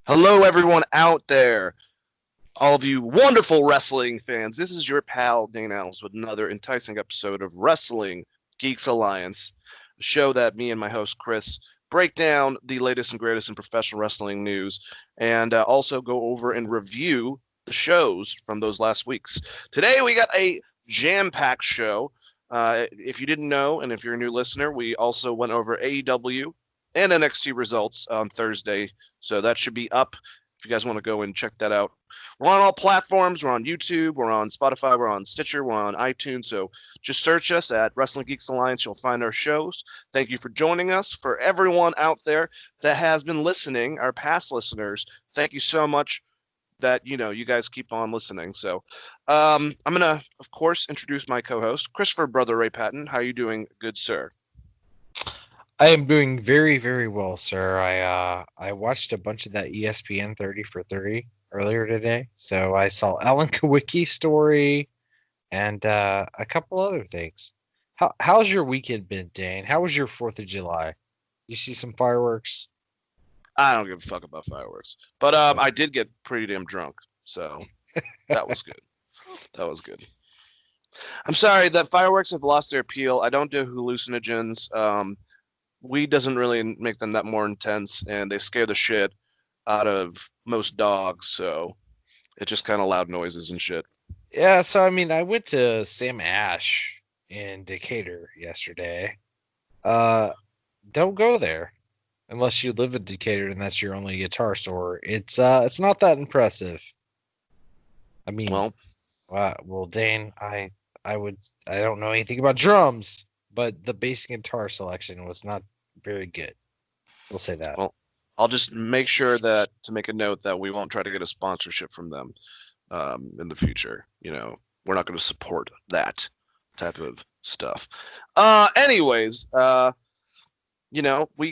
Hello, everyone out there, all of you wonderful wrestling fans. This is your pal Dane Alves with another enticing episode of Wrestling Geeks Alliance, a show that me and my host Chris break down the latest and greatest in professional wrestling news and also go over and review the shows from those last weeks. Today we got a jam-packed show. If you didn't know, and if you're a new listener, we also went over AEW and NXT results on Thursday, so that should be up if you guys want to go and check that out. We're on all platforms. We're on YouTube. We're on Spotify. We're on Stitcher. We're on iTunes. So just search us at Wrestling Geeks Alliance. You'll find our shows. Thank you for joining us. For everyone out there that has been listening, our past listeners, thank you so much that, you guys keep on listening. So I'm going to, of course, introduce my co-host, Christopher Brother Ray Patton. How are you doing, good sir? I am doing very, very well, sir. I watched a bunch of that ESPN 30 for 30 earlier today. So I saw Alan Kawicki's story and a couple other things. How's your weekend been, Dane? How was your 4th of July? You see some fireworks? I don't give a fuck about fireworks. But I did get pretty damn drunk. So that was good. That was good. I'm sorry that fireworks have lost their appeal. I don't do hallucinogens. Weed doesn't really make them that more intense, and they scare the shit out of most dogs. So it's just kind of loud noises and shit. Yeah, so I mean, I went to Sam Ash in Decatur yesterday. Don't go there unless you live in Decatur and that's your only guitar store. It's not that impressive. I mean, well, Dane, I don't know anything about drums, but the bass guitar selection was not very good. We'll say that. Well, I'll just make sure that to make a note that we won't try to get a sponsorship from them in the future. We're not going to support that type of stuff. Anyways, we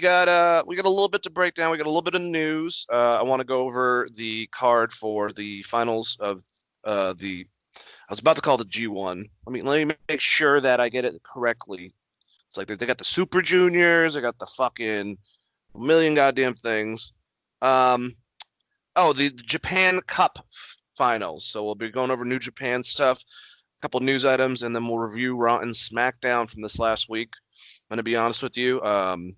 got a little bit to break down. We got a little bit of news. I want to go over the card for the finals of the. I was about to call it the G1. Let me make sure that I get it correctly. It's like they got the Super Juniors, they got the fucking million goddamn things. The Japan Cup finals. So we'll be going over New Japan stuff, a couple news items, and then we'll review Raw and Smackdown from this last week. I'm gonna be honest with you, can't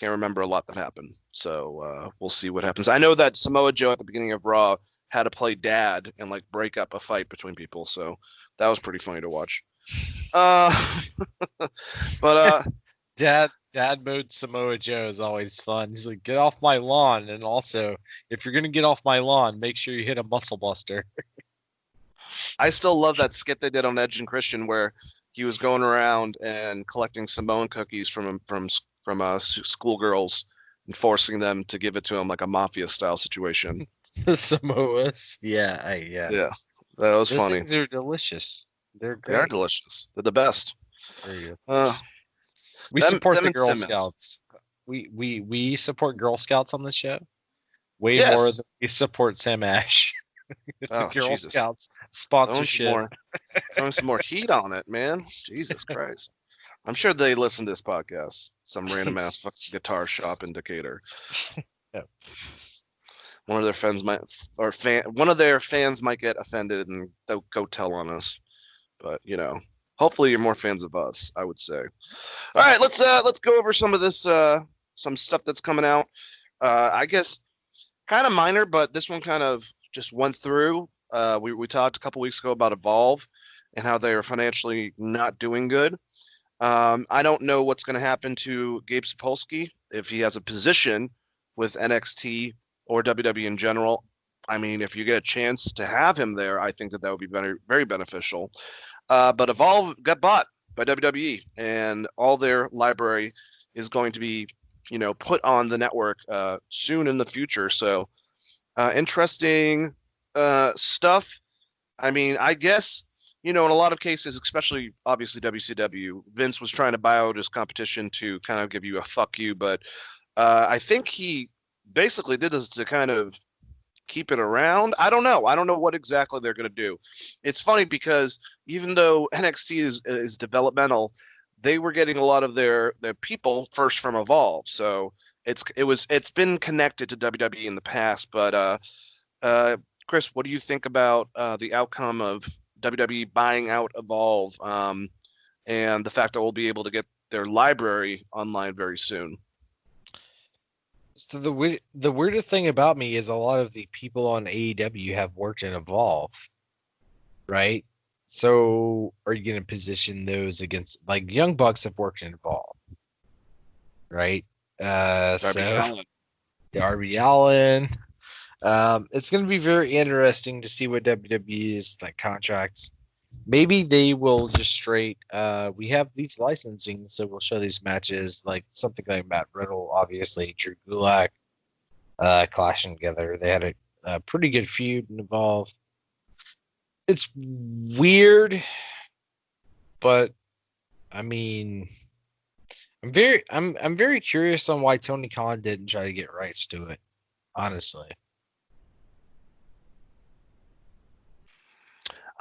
remember a lot that happened. So we'll see what happens. I know that Samoa Joe at the beginning of Raw had to play dad and like break up a fight between people, so that was pretty funny to watch. But dad mode Samoa Joe is always fun. He's like, get off my lawn, and also if you're gonna get off my lawn, make sure you hit a muscle buster. I still love that skit they did on Edge and Christian where he was going around and collecting Samoan cookies from schoolgirls and forcing them to give it to him like a mafia style situation. The Samoas, yeah, that was Those funny. things are delicious. They're great. They are delicious. They're the best. We support the Girl Scouts. We support Girl Scouts on this show way more than we support Sam Ash. The Girl Scouts sponsorship. Throwing some more heat on it, man. Jesus Christ. I'm sure they listen to this podcast. Some random ass fucking guitar shop in Decatur. Yep. One of their fans might get offended and they'll go tell on us. But hopefully you're more fans of us, I would say. All right, let's go over some of this some stuff that's coming out. I guess kind of minor, but this one kind of just went through. We talked a couple weeks ago about Evolve and how they are financially not doing good. I don't know what's going to happen to Gabe Sapolsky if he has a position with NXT or WWE in general. I mean, if you get a chance to have him there, I think that would be very, very beneficial. But Evolve got bought by WWE, and all their library is going to be, put on the network soon in the future. So interesting stuff. I mean, I guess, in a lot of cases, especially obviously WCW, Vince was trying to buy out his competition to kind of give you a fuck you. But I think he basically did this to kind of keep it around. I don't know what exactly they're going to do. It's funny because even though NXT is developmental, they were getting a lot of their people first from Evolve. So it's been connected to WWE in the past, but Chris, what do you think about the outcome of WWE buying out Evolve, and the fact that we'll be able to get their library online very soon? So the weirdest thing about me is a lot of the people on AEW have worked in Evolve, right? So are you going to position those against, like, Young Bucks have worked in Evolve, right? Darby So Allin. Darby Allin. It's going to be very interesting to see what WWE's like contracts. Maybe they will just straight. We have these licensing, so we'll show these matches, like something like Matt Riddle, obviously Drew Gulak, clashing together. They had a pretty good feud and Evolve. It's weird, but I mean, I'm very curious on why Tony Khan didn't try to get rights to it. Honestly.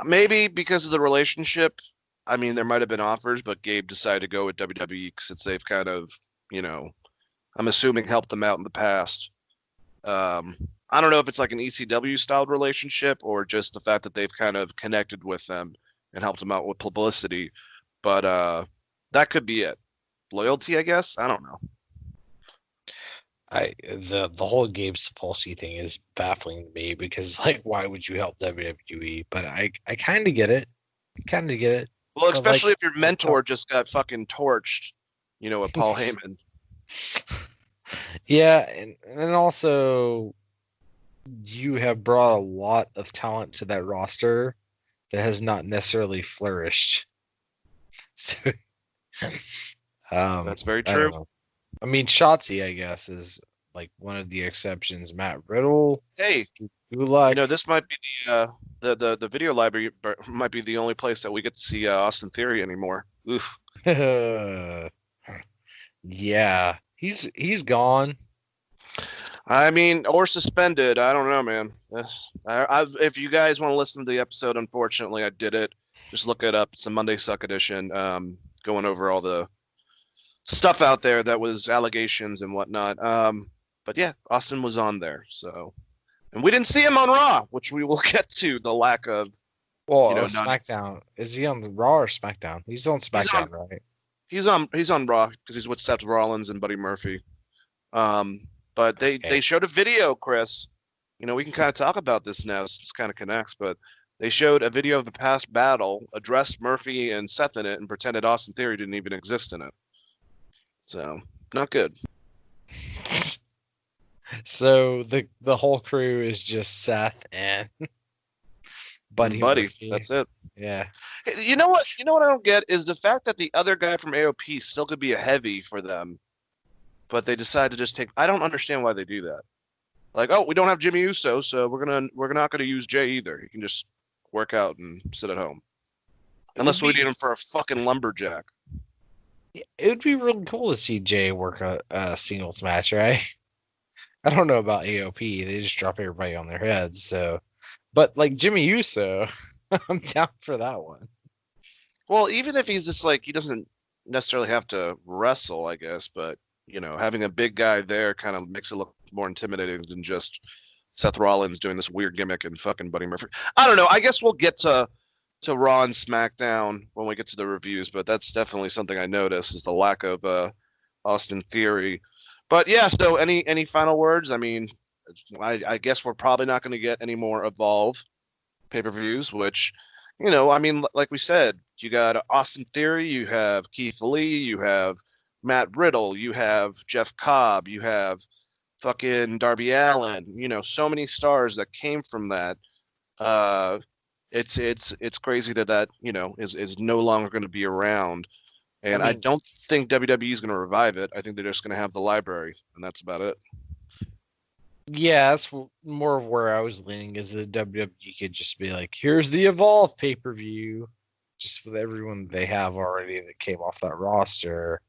Maybe because of the relationship. I mean, there might have been offers, but Gabe decided to go with WWE since they've kind of, I'm assuming helped them out in the past. I don't know if it's like an ECW styled relationship or just the fact that they've kind of connected with them and helped them out with publicity, but that could be it. Loyalty, I guess. I don't know. The whole Gabe Sapolsky thing is baffling to me because, like, why would you help WWE? But I kind of get it. Well, especially like, if your mentor just got fucking torched, with Paul Heyman. Yeah, and also you have brought a lot of talent to that roster that has not necessarily flourished. So That's very true. I mean, Shotzi, I guess, is like one of the exceptions. Matt Riddle. Hey, Gulak. this might be the video library might be the only place that we get to see Austin Theory anymore. Oof. Yeah, he's gone. I mean, or suspended. I don't know, man. If you guys want to listen to the episode, unfortunately, I did it. Just look it up. It's a Monday Suck edition, going over all the stuff out there that was allegations and whatnot. But yeah, Austin was on there. So, and we didn't see him on Raw, which we will get to. The lack of, SmackDown. Is he on the Raw or SmackDown? He's on SmackDown, right? He's on Raw because he's with Seth Rollins and Buddy Murphy. But they showed a video, Chris. We can kind of talk about this now. This kind of connects, but they showed a video of the past battle, addressed Murphy and Seth in it, and pretended Austin Theory didn't even exist in it. So, not good. So the whole crew is just Seth and Buddy. That's it. Yeah. You know what? I don't get is the fact that the other guy from AOP still could be a heavy for them, but they decide to just take. I don't understand why they do that. Like, oh, we don't have Jimmy Uso, so we're not gonna use Jay either. He can just work out and sit at home, unless we need him for a fucking lumberjack. It would be really cool to see Jay work a singles match, right? I don't know about AOP. They just drop everybody on their heads. So, but like Jimmy Uso, I'm down for that one. Well, even if he's just like, he doesn't necessarily have to wrestle, I guess, but having a big guy there kind of makes it look more intimidating than just Seth Rollins doing this weird gimmick and fucking Buddy Murphy. I don't know. I guess we'll get to Raw and SmackDown when we get to the reviews, but that's definitely something I noticed is the lack of Austin Theory. But yeah, so any final words? I mean, I guess we're probably not going to get any more Evolve pay-per-views, which, I mean, like we said, you got Austin Theory, you have Keith Lee, you have Matt Riddle, you have Jeff Cobb, you have fucking Darby Allin, so many stars that came from that. It's crazy that is no longer going to be around. And I don't think WWE is going to revive it. I think they're just going to have the library, and that's about it. Yeah, that's more of where I was leaning, is that WWE could just be like, here's the Evolve pay-per-view, just with everyone they have already that came off that roster.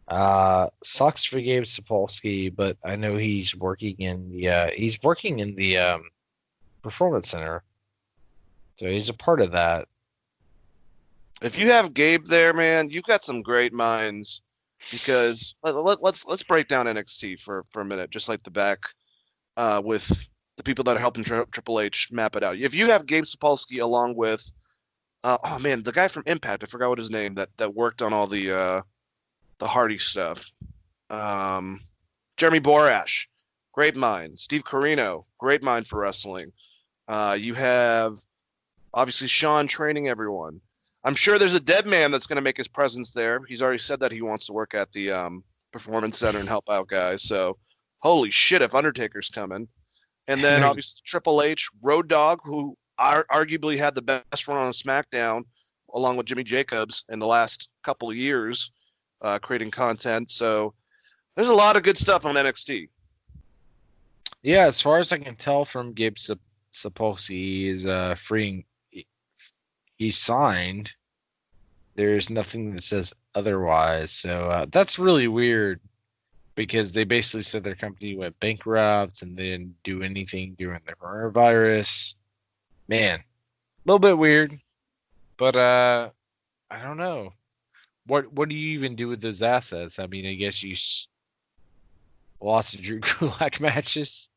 Sucks for Gabe Sapolsky, but I know he's working in the Performance Center, so he's a part of that. If you have Gabe there, man, you've got some great minds because let's break down NXT for a minute, just like the back with the people that are helping Triple H map it out. If you have Gabe Sapolsky along with oh man, the guy from Impact, I forgot what his name that worked on all the Hardy stuff. Jeremy Borash, great mind. Steve Corino, great mind for wrestling. You have obviously Sean training everyone. I'm sure there's a dead man that's going to make his presence there. He's already said that he wants to work at the Performance Center and help out guys. So, holy shit, if Undertaker's coming. And then obviously Triple H, Road Dogg, who arguably had the best run on SmackDown, along with Jimmy Jacobs in the last couple of years, creating content. So there's a lot of good stuff on NXT. Yeah, as far as I can tell from Gabe Sapolsky, he's freeing. He's signed. There's nothing that says otherwise. So that's really weird because they basically said their company went bankrupt and they didn't do anything during the coronavirus. Man, a little bit weird. But I don't know. What do you even do with those assets? I mean, I guess you lots of Drew Gulak matches.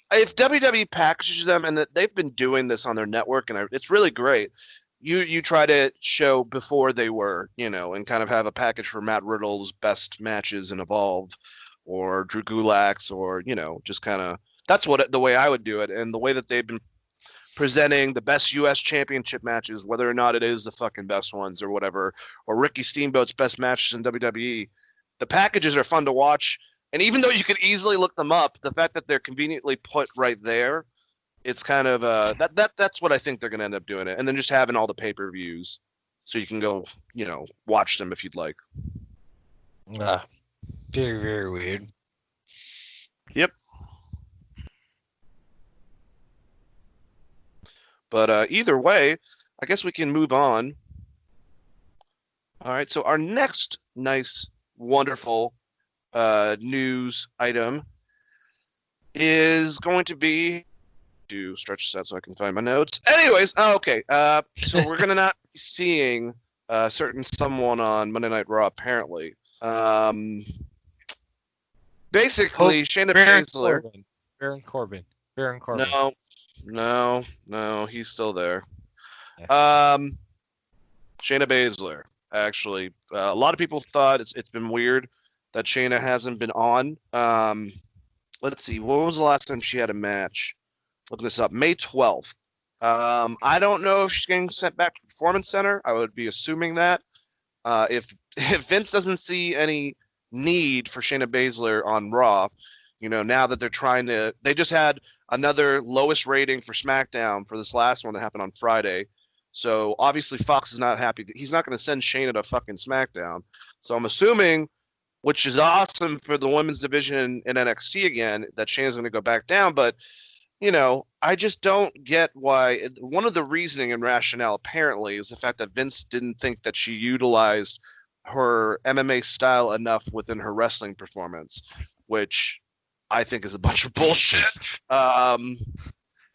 If WWE packages them, and they've been doing this on their network, and it's really great. You try to show before they were, and kind of have a package for Matt Riddle's best matches in Evolve, or Drew Gulak's, or just kind of that's the way I would do it, and the way that they've been presenting the best U.S. championship matches, whether or not it is the fucking best ones or whatever, or Ricky Steamboat's best matches in WWE. The packages are fun to watch. And even though you could easily look them up, the fact that they're conveniently put right there, it's kind of that's what I think they're going to end up doing it. And then just having all the pay-per-views so you can go, watch them if you'd like. Very, very weird. Yep. But either way, I guess we can move on. All right, so our next nice, wonderful news item is going to be stretch this out so I can find my notes. Anyways, okay. So we're gonna not be seeing certain someone on Monday Night Raw apparently. Basically, Shayna Baszler. Baron Corbin. No, he's still there. Shayna Baszler. Actually, a lot of people thought it's been weird that Shayna hasn't been on. Let's see. What was the last time she had a match? Look this up. May 12th. I don't know if she's getting sent back to the Performance Center. I would be assuming that. If Vince doesn't see any need for Shayna Baszler on Raw, now that they're trying to... They just had another lowest rating for SmackDown for this last one that happened on Friday. So obviously Fox is not happy. He's not going to send Shayna to fucking SmackDown. So I'm assuming, which is awesome for the women's division in NXT again, that Shayna's going to go back down. But, I just don't get why. One of the reasoning and rationale apparently is the fact that Vince didn't think that she utilized her MMA style enough within her wrestling performance, which I think is a bunch of bullshit. I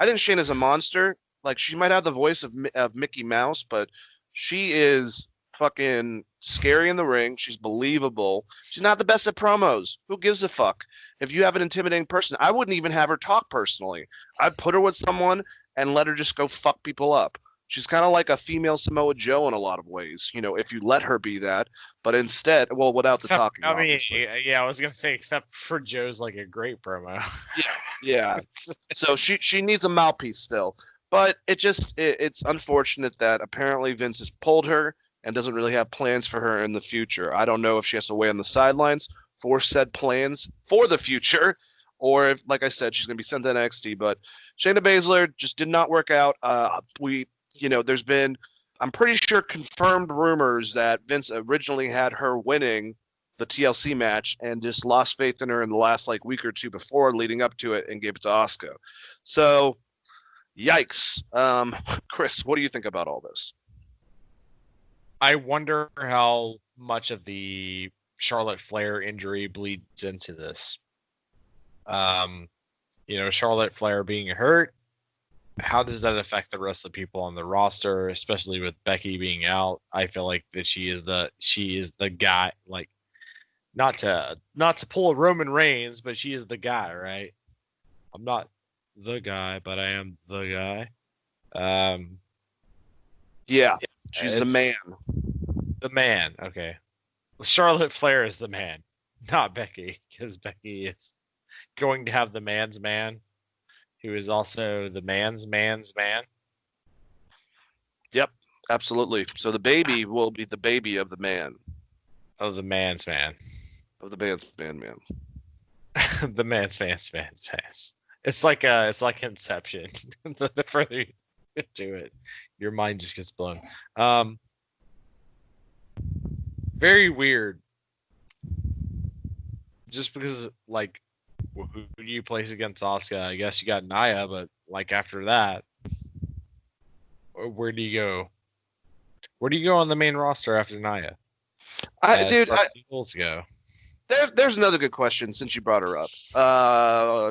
think Shayna's a monster. Like, she might have the voice of Mickey Mouse, but she is fucking scary in the ring. She's believable. She's not the best at promos. Who gives a fuck? If you have an intimidating person, I wouldn't even have her talk personally. I'd put her with someone and let her just go fuck people up. She's kind of like a female Samoa Joe in a lot of ways, if you let her be that. But instead, well, without the talking. I mean, I was gonna say, except for Joe's like a great promo. Yeah. So she needs a mouthpiece still. But it's unfortunate that apparently Vince has pulled her and doesn't really have plans for her in the future. I don't know if she has to wait on the sidelines for said plans for the future, or if, like I said, she's going to be sent to NXT. But Shayna Baszler just did not work out. There's been, I'm pretty sure, confirmed rumors that Vince originally had her winning the TLC match and just lost faith in her in the last week or two before leading up to it and gave it to Asuka. So, yikes. Chris, what do you think about all this? I wonder how much of the Charlotte Flair injury bleeds into this. Charlotte Flair being hurt, how does that affect the rest of the people on the roster, especially with Becky being out? I feel like that she is the guy, like not to pull a Roman Reigns, but she is the guy, right? I'm not the guy, but I am the guy. Yeah, she's the man. The man, okay. Charlotte Flair is the man, not Becky, because Becky is going to have the man's man, who is also the man's man. Yep, absolutely. So the baby will be the baby of the man. Of the man's man. Of the man's man. The man's man. It's like Inception. The further you get to it, your mind just gets blown. Very weird. Just because, like, who do you place against Asuka? I guess you got Nia, but like after that, where do you go? Where do you go on the main roster after Nia? Singles go. There's another good question since you brought her up.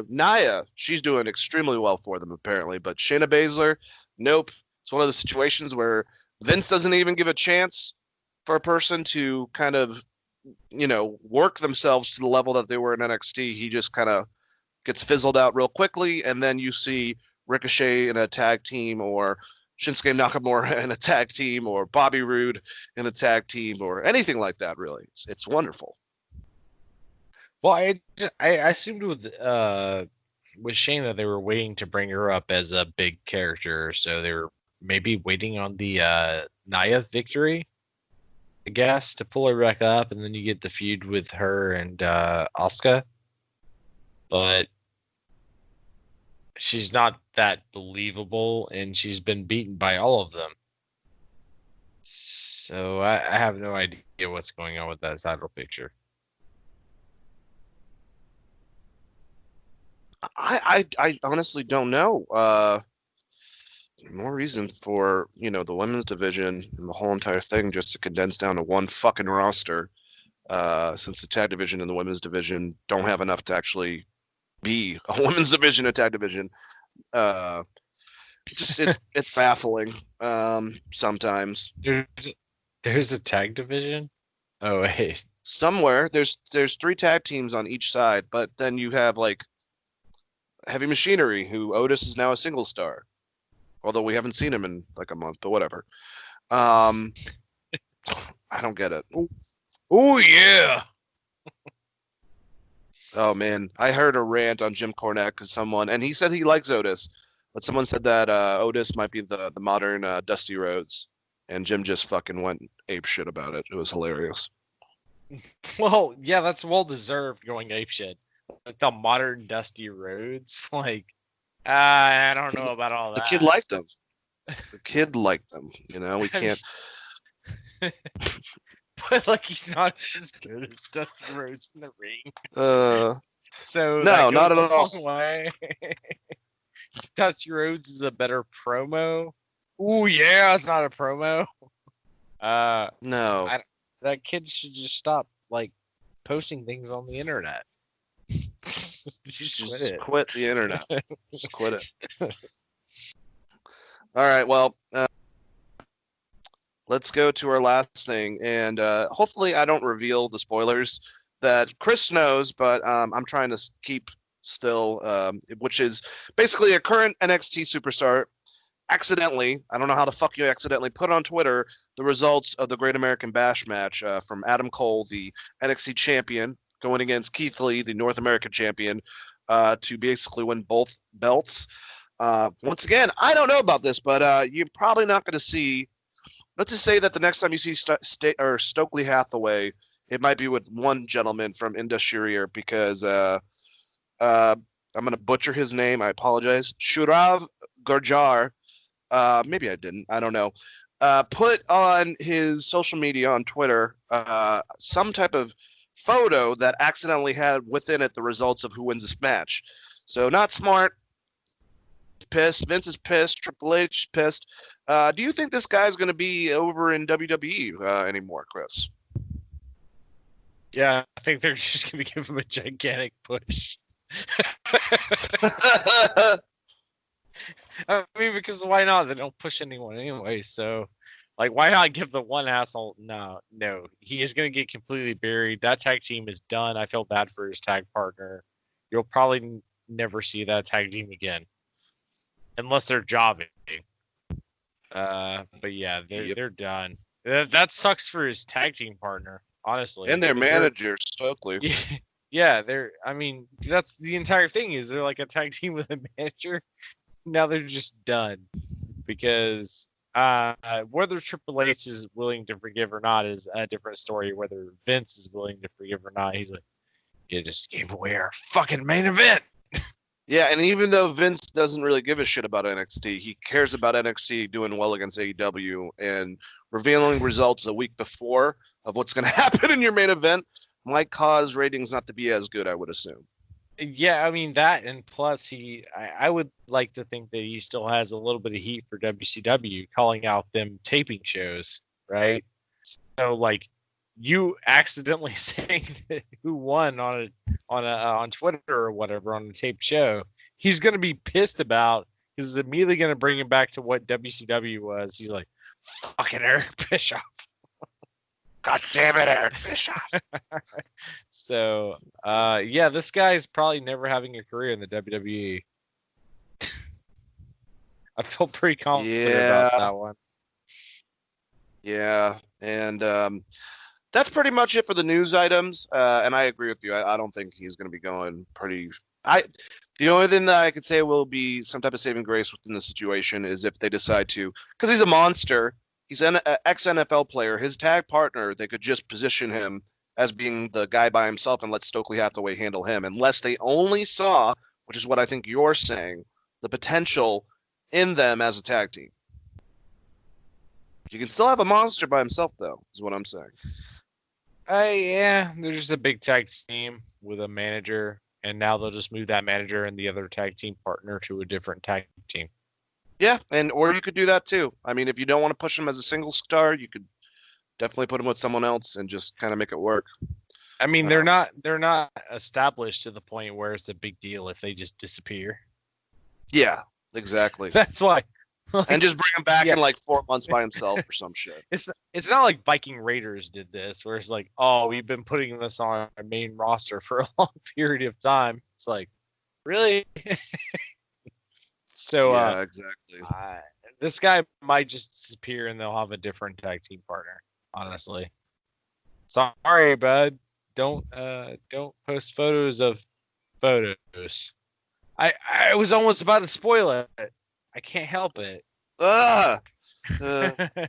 Nia, she's doing extremely well for them apparently, but Shayna Baszler, nope. It's one of the situations where Vince doesn't even give a chance for a person to kind of, work themselves to the level that they were in NXT. He just kind of gets fizzled out real quickly, and then you see Ricochet in a tag team, or Shinsuke Nakamura in a tag team, or Bobby Roode in a tag team, or anything like that, really. It's wonderful. Well, I assumed with Shayna they were waiting to bring her up as a big character, so they were maybe waiting on the Nia victory, I guess, to pull her back up, and then you get the feud with her and Asuka. But she's not that believable, and she's been beaten by all of them. So I have no idea what's going on with that title picture. I honestly don't know. More reason for, the women's division and the whole entire thing just to condense down to one fucking roster, since the tag division and the women's division don't have enough to actually be a women's division, a tag division. It's baffling sometimes. There's a tag division? Oh, wait. Somewhere there's 3 tag teams on each side, but then you have like Heavy Machinery, who Otis is now a single star. Although we haven't seen him in like a month, but whatever. I don't get it. Oh yeah. Oh man, I heard a rant on Jim Cornette because and he said he likes Otis, but someone said that Otis might be the modern Dusty Rhodes, and Jim just fucking went ape shit about it. It was hilarious. Well, yeah, that's well deserved going ape shit. Like the modern Dusty Rhodes, like. I don't know about all that. The kid liked them. We can't. But like, he's not as good as Dusty Rhodes in the ring. So no, not at all. Way. Dusty Rhodes is a better promo. Ooh, yeah, it's not a promo. No. That kid should just stop like posting things on the internet. Just quit the internet. Just quit it. All right, well, let's go to our last thing, and hopefully I don't reveal the spoilers that Chris knows, but I'm trying to keep still, which is basically a current NXT superstar accidentally, I don't know how the fuck you accidentally put on Twitter the results of the Great American Bash match from Adam Cole, the NXT champion, going against Keith Lee, the North American champion, to basically win both belts. Once again, I don't know about this, but you're probably not going to see. Let's just say that the next time you see Stokely Hathaway, it might be with one gentleman from Indus Sharir, because I'm going to butcher his name. I apologize. Shurav Gurjar. Maybe I didn't. I don't know. Put on his social media on Twitter some type of photo that accidentally had within it the results of who wins this match. So not smart. Pissed. Vince is pissed. Triple H is pissed. Do you think this guy's going to be over in WWE anymore, Chris? Yeah, I think they're just going to give him a gigantic push. I mean, because why not? They don't push anyone anyway. So, like, why not give the one asshole? No, he is going to get completely buried. That tag team is done. I feel bad for his tag partner. You'll probably never see that tag team again, unless they're jobbing. But yeah, they're done. That sucks for his tag team partner, honestly. And their manager, Stokely. Yeah, I mean, that's the entire thing. Is they're like a tag team with a manager. Now they're just done because whether Triple H is willing to forgive or not is a different story. Whether Vince is willing to forgive or not, he's like, you just gave away our fucking main event. Yeah, and even though Vince doesn't really give a shit about NXT, he cares about NXT doing well against AEW, and revealing results a week before of what's going to happen in your main event might cause ratings not to be as good, I would assume. Yeah, I mean that, and plus I would like to think that he still has a little bit of heat for WCW calling out them taping shows, right? So like, you accidentally saying that who won on Twitter or whatever on a taped show, he's gonna be pissed about because it's immediately gonna bring him back to what WCW was. He's like, fucking Eric Bischoff. God damn it, Eric Bischoff. So, yeah, this guy's probably never having a career in the WWE. I feel pretty confident about that one. Yeah, and that's pretty much it for the news items. And I agree with you. I don't think he's going to be going pretty. The only thing that I could say will be some type of saving grace within the situation is if they decide to, because he's a monster. He's an ex-NFL player. His tag partner, they could just position him as being the guy by himself and let Stokely Hathaway handle him, unless they only saw, which is what I think you're saying, the potential in them as a tag team. You can still have a monster by himself, though, is what I'm saying. Yeah, they're just a big tag team with a manager, and now they'll just move that manager and the other tag team partner to a different tag team. Yeah, or you could do that too. I mean, if you don't want to push him as a single star, you could definitely put him with someone else and just kind of make it work. I mean, they're not established to the point where it's a big deal if they just disappear. Yeah, exactly. That's why. Like, and just bring him back in like 4 months by himself or some shit. It's not like Viking Raiders did this, where it's like, oh, we've been putting this on our main roster for a long period of time. It's like, really? So yeah, exactly. This guy might just disappear and they'll have a different tag team partner. Honestly, sorry, bud. Don't post photos of photos. I was almost about to spoil it. I can't help it.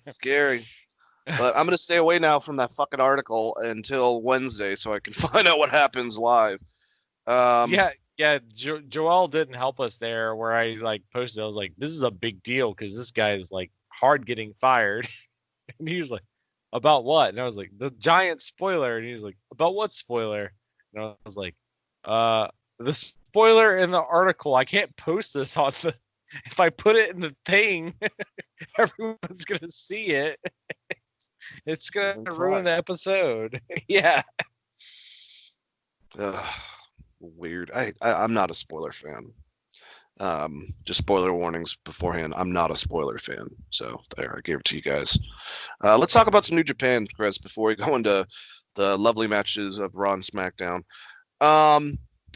Scary. But I'm gonna stay away now from that fucking article until Wednesday so I can find out what happens live. Yeah, Joel didn't help us there where I like posted. I was like, this is a big deal because this guy is like hard getting fired. And he was like, about what? And I was like, the giant spoiler. And he was like, about what spoiler? And I was like, the spoiler in the article. I can't post this on the. If I put it in the thing, everyone's gonna see it. It's gonna ruin the episode. Yeah. Weird. I'm not a spoiler fan. Just spoiler warnings beforehand. I'm not a spoiler fan. So there, I gave it to you guys. Let's talk about some New Japan, Chris, before we go into the lovely matches of Raw and SmackDown.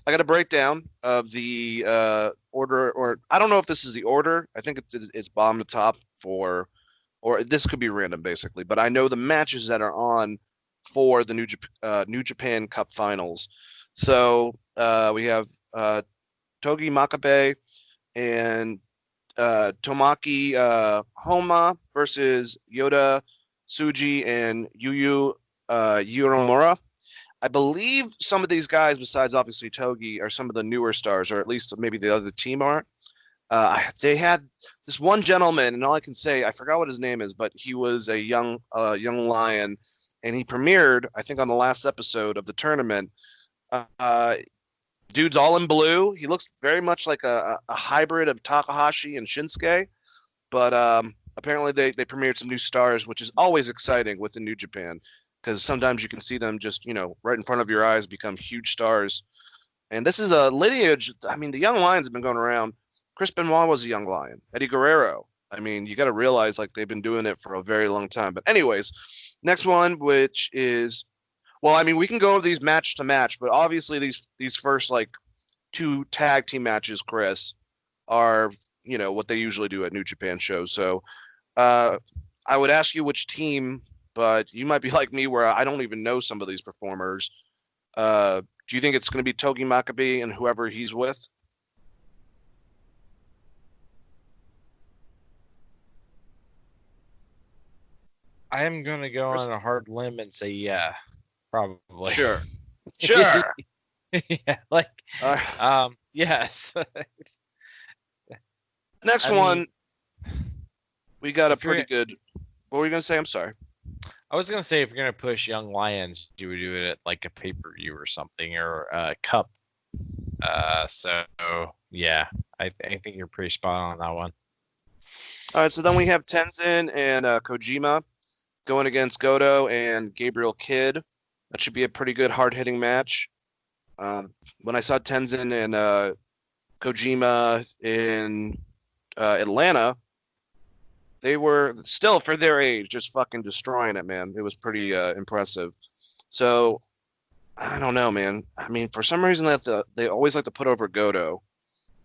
I got a breakdown of the order, or I don't know if this is the order. I think it's bottom to top or this could be random basically. But I know the matches that are on for the New Japan Cup Finals. So we have Togi Makabe and Tamaki Homa versus Yoda, Suji, and Yu Uemura. I believe some of these guys, besides obviously Togi, are some of the newer stars, or at least maybe the other team are. They had this one gentleman, and all I can say, I forgot what his name is, but he was a young lion, and he premiered, I think, on the last episode of the tournament. Dude's all in blue. He looks very much like a hybrid of Takahashi and Shinsuke, but apparently they premiered some new stars, which is always exciting with the New Japan, because sometimes you can see them just, right in front of your eyes become huge stars. And this is a lineage. I mean, the Young Lions have been going around Chris Benoit was a young lion. Eddie Guerrero. I mean, you got to realize like they've been doing it for a very long time. But anyways, next one, which is, well, I mean, we can go over these match to match, but obviously these first like 2 tag team matches, Chris, are, you know, what they usually do at New Japan shows. So I would ask you which team, but you might be like me where I don't even know some of these performers. Do you think it's going to be Togi Makabe and whoever he's with? I'm going to go on a hard limb and say, yeah, probably. Sure. Yeah, like, Uh, yes. Next I one, mean, we got a if you're pretty good. What were you going to say? I'm sorry. I was gonna say if you're gonna push Young Lions, you would do it at like a pay-per-view or something, or a cup. So yeah, I think you're pretty spot on that one. All right, so then we have Tenzin and Kojima going against Goto and Gabriel Kidd. That should be a pretty good, hard-hitting match. When I saw Tenzin and Kojima in Atlanta, they were still, for their age, just fucking destroying it, man. It was pretty impressive. So, I don't know, man. I mean, for some reason, they always like to put over Goto.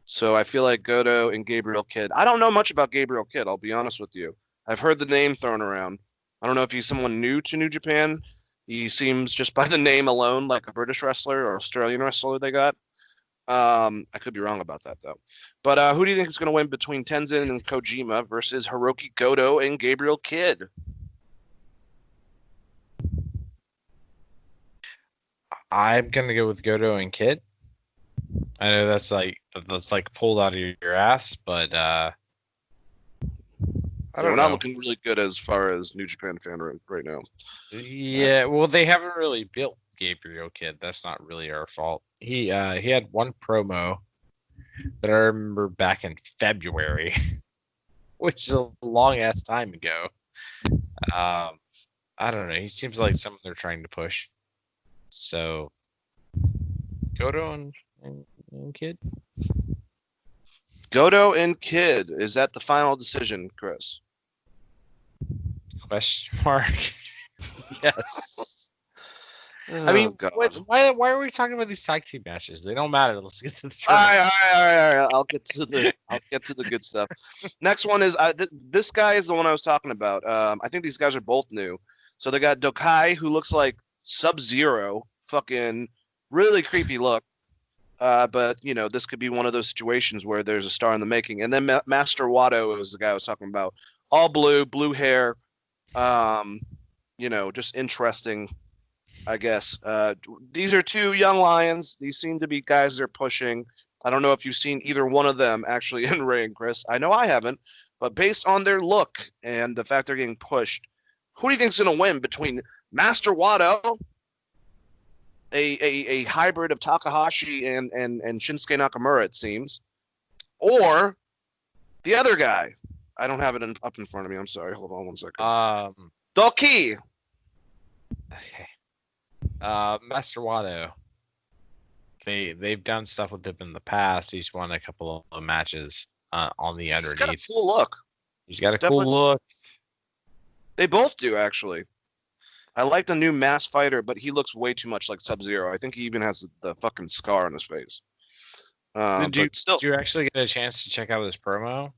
So I feel like Goto and Gabriel Kidd. I don't know much about Gabriel Kidd, I'll be honest with you. I've heard the name thrown around. I don't know if he's someone new to New Japan. He seems, just by the name alone, like a British wrestler or Australian wrestler they got. I could be wrong about that, though. But who do you think is going to win between Tenzin and Kojima versus Hiroki Goto and Gabriel Kidd? I'm gonna go with Goto and Kidd. I know that's like pulled out of your ass, but I We're don't not know. looking really good as far as New Japan fan right now. Yeah, well, they haven't really built Gabriel Kidd. That's not really our fault. He had one promo that I remember back in February, which is a long ass time ago. I don't know. He seems like someone they're trying to push. So, Goto and Kidd. Goto and Kidd, is that the final decision, Chris? Question mark. Yes. I Oh, mean, God. why are we talking about these tag team matches? They don't matter. Let's get to the All tournament. right. I'll get to the good stuff. Next one is this guy is the one I was talking about. I think these guys are both new. So they got Dokai, who looks like Sub-Zero, fucking really creepy look. But you know, this could be one of those situations where there's a star in the making. And then Master Watto is the guy I was talking about. All blue hair. You know, just interesting, I guess. These are 2 young lions. These seem to be guys they're pushing. I don't know if you've seen either one of them actually in ring, Chris. I know I haven't, but based on their look and the fact they're getting pushed, who do you think's going to win between Master Watto, a hybrid of Takahashi and Shinsuke Nakamura, it seems, or the other guy? I don't have it up in front of me. I'm sorry. Hold on one second. Togi. Okay. Master Watto. They've done stuff with him in the past. He's won a couple of matches on the underneath. He's got a cool look. He's got a Definitely. cool look. They both do, actually. I like the new Mass Fighter, but he looks way too much like Sub-Zero. I think he even has the fucking scar on his face. Did you actually get a chance to check out his promo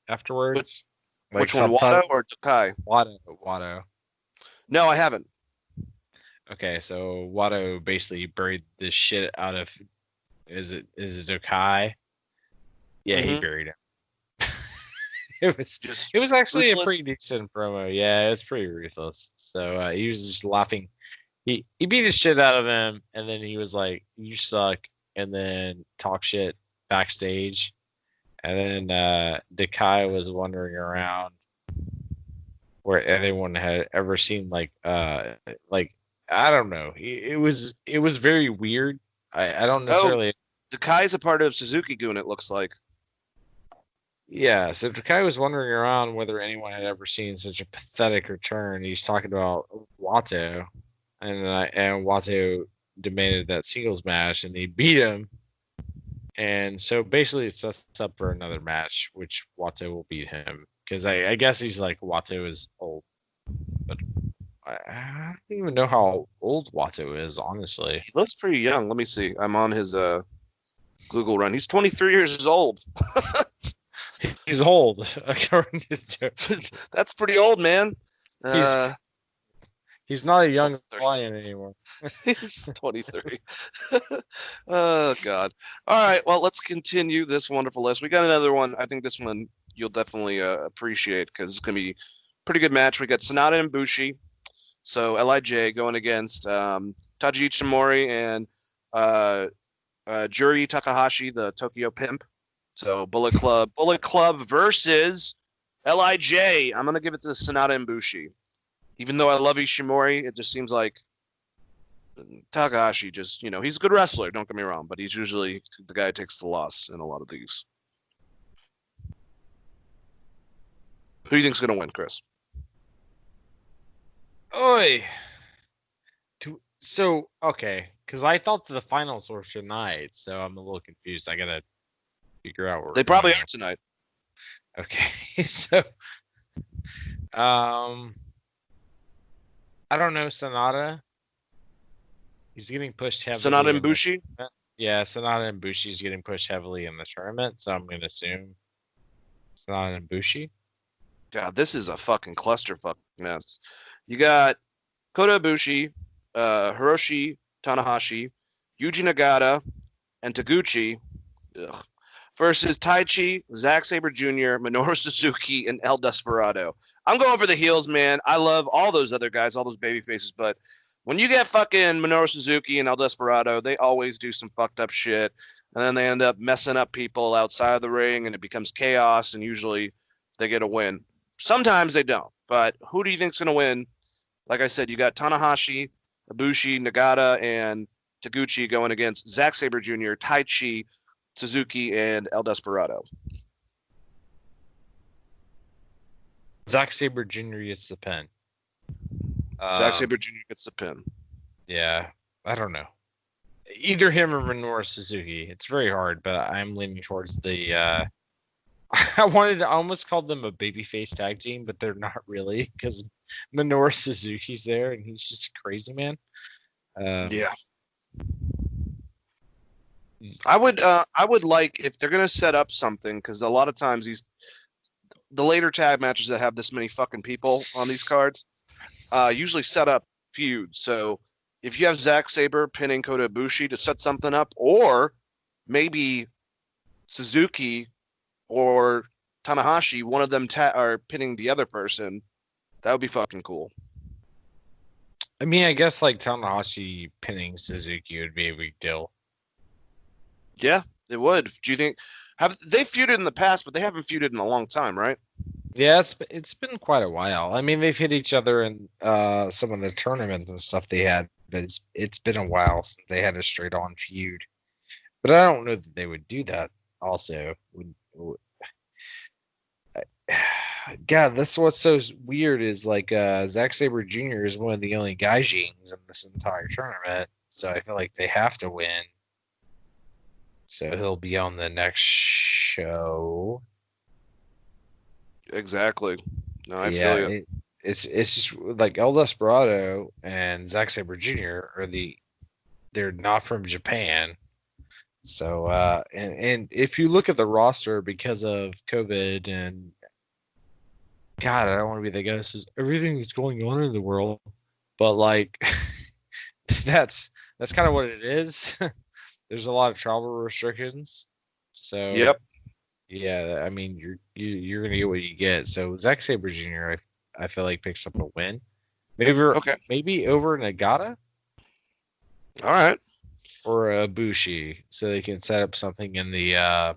afterwards? Which one, Watto or Tokai? Watto. No, I haven't. Okay, so Watto basically buried the shit out of is it Tokai? Yeah, he buried him. It was actually ruthless. A pretty decent promo. Yeah, it's pretty ruthless. So he was just laughing. He beat his shit out of him, and then he was like, "You suck," and then talk shit backstage. And then Tokai was wandering around where anyone had ever seen like I don't know. It was very weird. I don't necessarily. Takai's a part of Suzuki-gun, it looks like. Yeah, so Tokai was wandering around whether anyone had ever seen such a pathetic return. He's talking about Watto, and Watto demanded that singles match, and he beat him. And so basically it sets up for another match, which Wato will beat him. Because I guess he's like, Wato is old. But I don't even know how old Wato is, honestly. He looks pretty young. Let me see. I'm on his Google run. He's 23 years old. He's old, according to That's pretty old, man. He's not a young 23. lion anymore. He's 23. Oh, God. All right, well, let's continue this wonderful list. We got another one. I think this one you'll definitely appreciate because it's going to be a pretty good match. We got Sonata and Bushi. So LIJ going against Taiji Ichimori and Juri Takahashi, the Tokyo Pimp. So Bullet Club versus LIJ. I'm going to give it to Sonata and Bushi. Even though I love Ishimori, it just seems like Takahashi just, he's a good wrestler, don't get me wrong, but he's usually the guy who takes the loss in a lot of these. Who do you think's going to win, Chris? Oi. So, okay, because I thought the finals were tonight, so I'm a little confused. I got to figure out where they probably are tonight. Okay, so, I don't know, Sonata. He's getting pushed heavily. Sonata and Bushi? Yeah, Sonata and Bushi's getting pushed heavily in the tournament, so I'm going to assume Sonata and Bushi. God, this is a fucking clusterfuck mess. You got Kota Ibushi, Hiroshi Tanahashi, Yuji Nagata, and Taguchi versus Taichi, Zack Sabre Jr., Minoru Suzuki, and El Desperado. I'm going for the heels, man. I love all those other guys, all those baby faces, but when you get fucking Minoru Suzuki and El Desperado, they always do some fucked up shit, and then they end up messing up people outside of the ring, and it becomes chaos, and usually they get a win. Sometimes they don't, but who do you think's going to win? Like I said, you got Tanahashi, Ibushi, Nagata, and Taguchi going against Zack Sabre Jr., Taichi, Suzuki, and El Desperado. Zack Sabre Jr. gets the pin. Zack Sabre Jr. gets the pin. Yeah, I don't know. Either him or Minoru Suzuki. It's very hard, but I'm leaning towards the... I wanted to almost call them a babyface tag team, but they're not really because Minoru Suzuki's there and he's just a crazy man. Yeah. I would like if they're gonna set up something because a lot of times the later tag matches that have this many fucking people on these cards usually set up feuds. So if you have Zack Sabre pinning Kota Ibushi to set something up, or maybe Suzuki or Tanahashi, one of them are pinning the other person, that would be fucking cool. I mean, I guess like Tanahashi pinning Suzuki would be a big deal. Yeah, it would. Do you think they feuded in the past, but they haven't feuded in a long time, right? Yeah, it's been quite a while. I mean, they've hit each other in some of the tournaments and stuff they had, but it's been a while since they had a straight on feud. But I don't know that they would do that. Also, God, that's what's so weird is like Zack Sabre Jr. is one of the only gaijins in this entire tournament, so I feel like they have to win. So he'll be on the next show. Exactly. No, I feel you. It's just like El Desperado and Zack Sabre Jr. they're not from Japan. So and if you look at the roster because of COVID and God, I don't want to be the guy that says everything that's going on in the world, but like that's kind of what it is. There's a lot of travel restrictions. So yep. Yeah, I mean you're gonna get what you get. So Zack Sabre Jr. I feel like picks up a win. Maybe over Nagata. All right. Or a Bushi, so they can set up something in the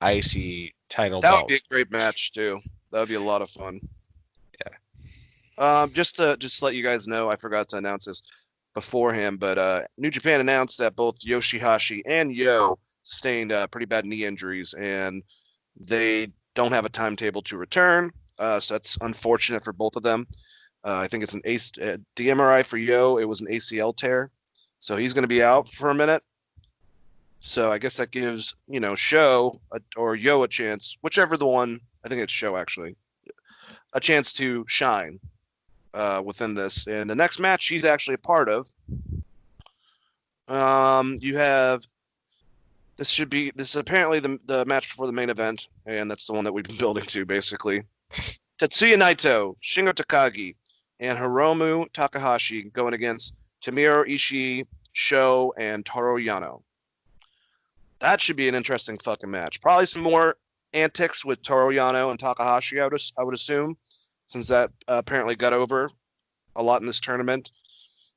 IC title belt. That would be a great match too. That would be a lot of fun. Yeah. Just to let you guys know, I forgot to announce this beforehand, but New Japan announced that both Yoshihashi and Yo sustained pretty bad knee injuries, and they don't have a timetable to return. So that's unfortunate for both of them. I think it's the MRI for Yo. It was an ACL tear. So he's going to be out for a minute. So I guess that gives, Sho or Yo a chance, whichever the one, I think it's Sho actually, a chance to shine within this. And the next match she's actually a part of, you have, this is apparently the match before the main event, and that's the one that we've been building to, basically. Tetsuya Naito, Shingo Takagi, and Hiromu Takahashi going against Tomohiro Ishii, Sho, and Toru Yano. That should be an interesting fucking match. Probably some more antics with Toru Yano and Takahashi, I would assume, since that apparently got over a lot in this tournament.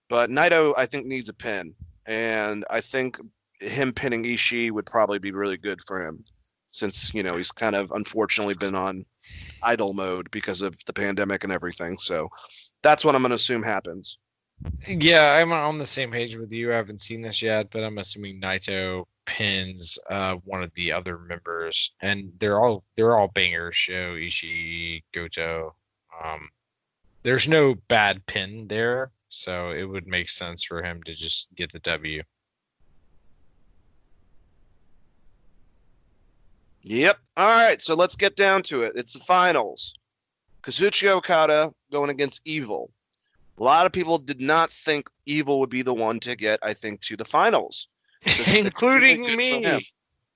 But Naito, I think, needs a pin. And I think him pinning Ishii would probably be really good for him, since, he's kind of unfortunately been on idle mode because of the pandemic and everything. So that's what I'm going to assume happens. Yeah, I'm on the same page with you. I haven't seen this yet, but I'm assuming Naito pins one of the other members, and they're all bangers. Sho, Ishii, Goto. There's no bad pin there, so it would make sense for him to just get the W. Yep. All right, so let's get down to it. It's the finals. Kazuchika Okada going against Evil. A lot of people did not think Evil would be the one to get, I think, to the finals. Including me.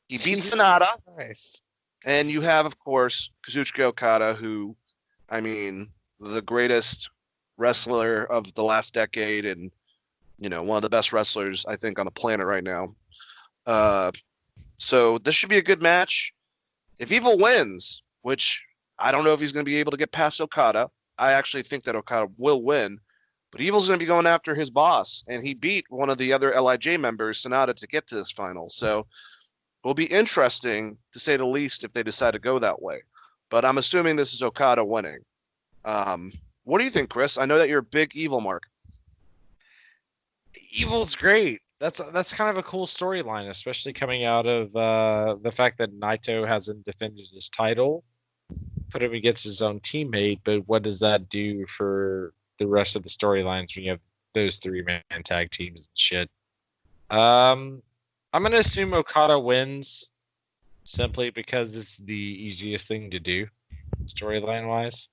He beat Sonata. And you have, of course, Kazuchika Okada, who, I mean, the greatest wrestler of the last decade and, one of the best wrestlers, I think, on the planet right now. So this should be a good match. If Evil wins, which I don't know if he's going to be able to get past Okada, I actually think that Okada will win. But Evil's going to be going after his boss, and he beat one of the other LIJ members, Sonata, to get to this final. So it will be interesting, to say the least, if they decide to go that way. But I'm assuming this is Okada winning. What do you think, Chris? I know that you're a big Evil mark. Evil's great. That's kind of a cool storyline, especially coming out of the fact that Naito hasn't defended his title, put him against his own teammate. But what does that do for the rest of the storylines when you have those 3-man tag teams and shit? I'm gonna assume Okada wins simply because it's the easiest thing to do, storyline wise.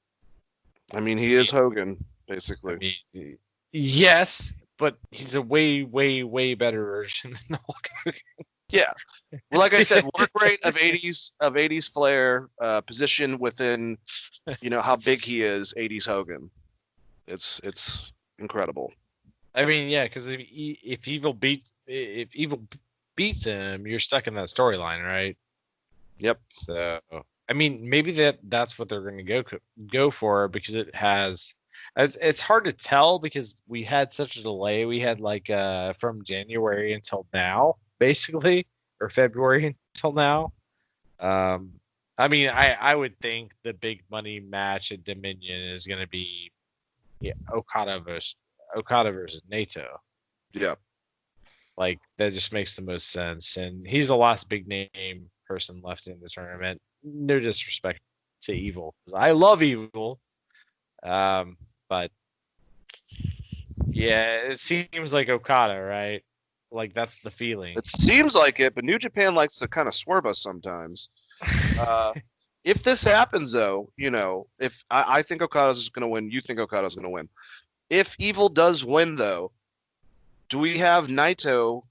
I mean, he is Hogan, basically. Yes, but he's a way, way, way better version than Hulk Hogan. Yeah. Well, like I said, work rate of 80s Flair, position within, how big he is, 80s Hogan. It's incredible. I mean, yeah, because if Evil beats him, you're stuck in that storyline, right? Yep. So, I mean, maybe that's what they're going to go for, because it has. It's hard to tell because we had such a delay. We had from January until now, basically, or February until now. I mean, I would think the big money match at Dominion is going to be Okada versus Naito. Yeah. That just makes the most sense. And he's the last big name person left in the tournament. No disrespect to Evil, because I love Evil. But yeah, it seems like Okada, right? That's the feeling. It seems like it, but New Japan likes to kind of swerve us sometimes. If this happens, though, if I think Okada's going to win, you think Okada's going to win. If Evil does win, though, do we have Naito,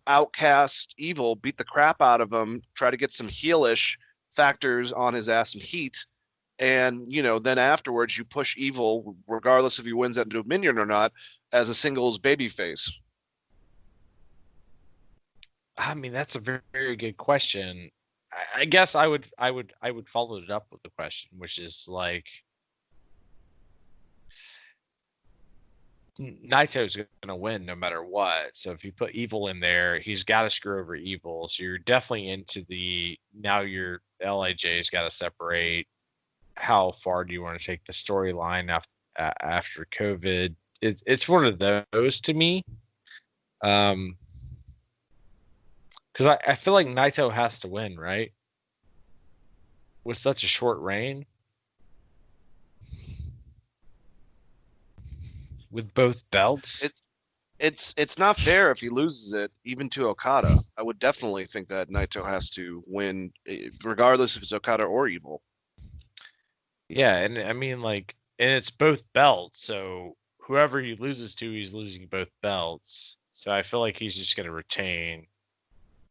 outcast Evil, beat the crap out of him, try to get some heelish factors on his ass and heat, and, then afterwards you push Evil, regardless if he wins at Dominion or not, as a singles babyface? I mean, that's a very, very good question. I guess I would follow it up with the question, which is Naito's going to win no matter what. So if you put Evil in there, he's got to screw over Evil. So you're definitely into now your LIJ's got to separate. How far do you want to take the storyline after COVID? It's one of those to me. Because I feel like Naito has to win, right? With such a short reign. With both belts. it's not fair if he loses it even to Okada. I would definitely think that Naito has to win, regardless if it's Okada or Evil. Yeah, and I mean, like, and it's both belts, so whoever he loses to, he's losing both belts. So I feel like he's just going to retain.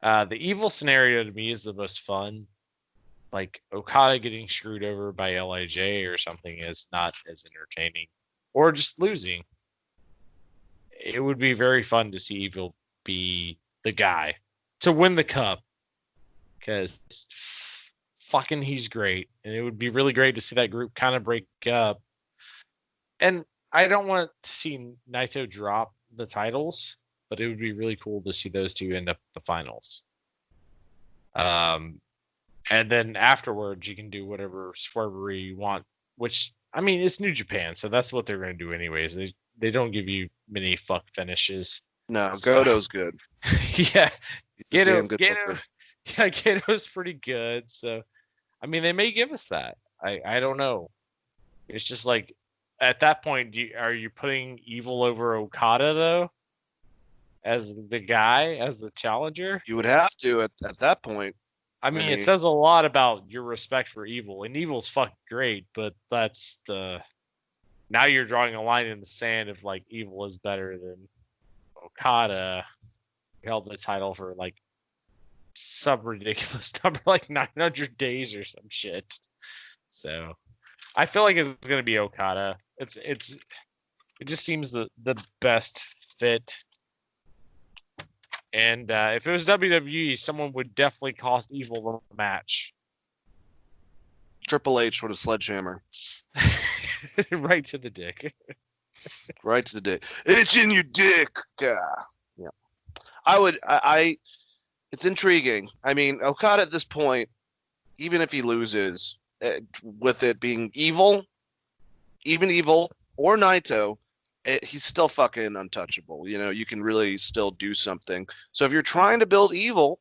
The Evil scenario to me is the most fun. Like, Okada getting screwed over by LIJ or something is not as entertaining. Or just losing. It would be very fun to see Evil be the guy to win the cup. Because fucking he's great. And it would be really great to see that group kind of break up. And I don't want to see Naito drop the titles, but it would be really cool to see those two end up at the finals. And then afterwards, you can do whatever swervery you want, which, I mean, it's New Japan, so that's what they're going to do anyways. They don't give you many fuck finishes. No, So, Goto's good. yeah, He's a damn good booker. yeah, Gato's pretty good. So, I mean, they may give us that. I don't know. It's just like, at that point, are you putting Evil over Okada, though? As the guy, as the challenger? You would have to at that point. I mean, it says a lot about your respect for Evil, and Evil's fucking great, but that's now you're drawing a line in the sand of, like, Evil is better than Okada. He held the title for, like, some ridiculous number, like 900 days or some shit. So I feel like it's going to be Okada. It just seems the best fit. And if it was WWE, someone would definitely cost Evil a match. Triple H with a sledgehammer. Right to the dick. Right to the dick. It's in your dick. Yeah. It's intriguing. I mean, Okada at this point, even if he loses, with it being Evil, even Evil or Naito, he's still fucking untouchable. You can really still do something. So if you're trying to build Evil,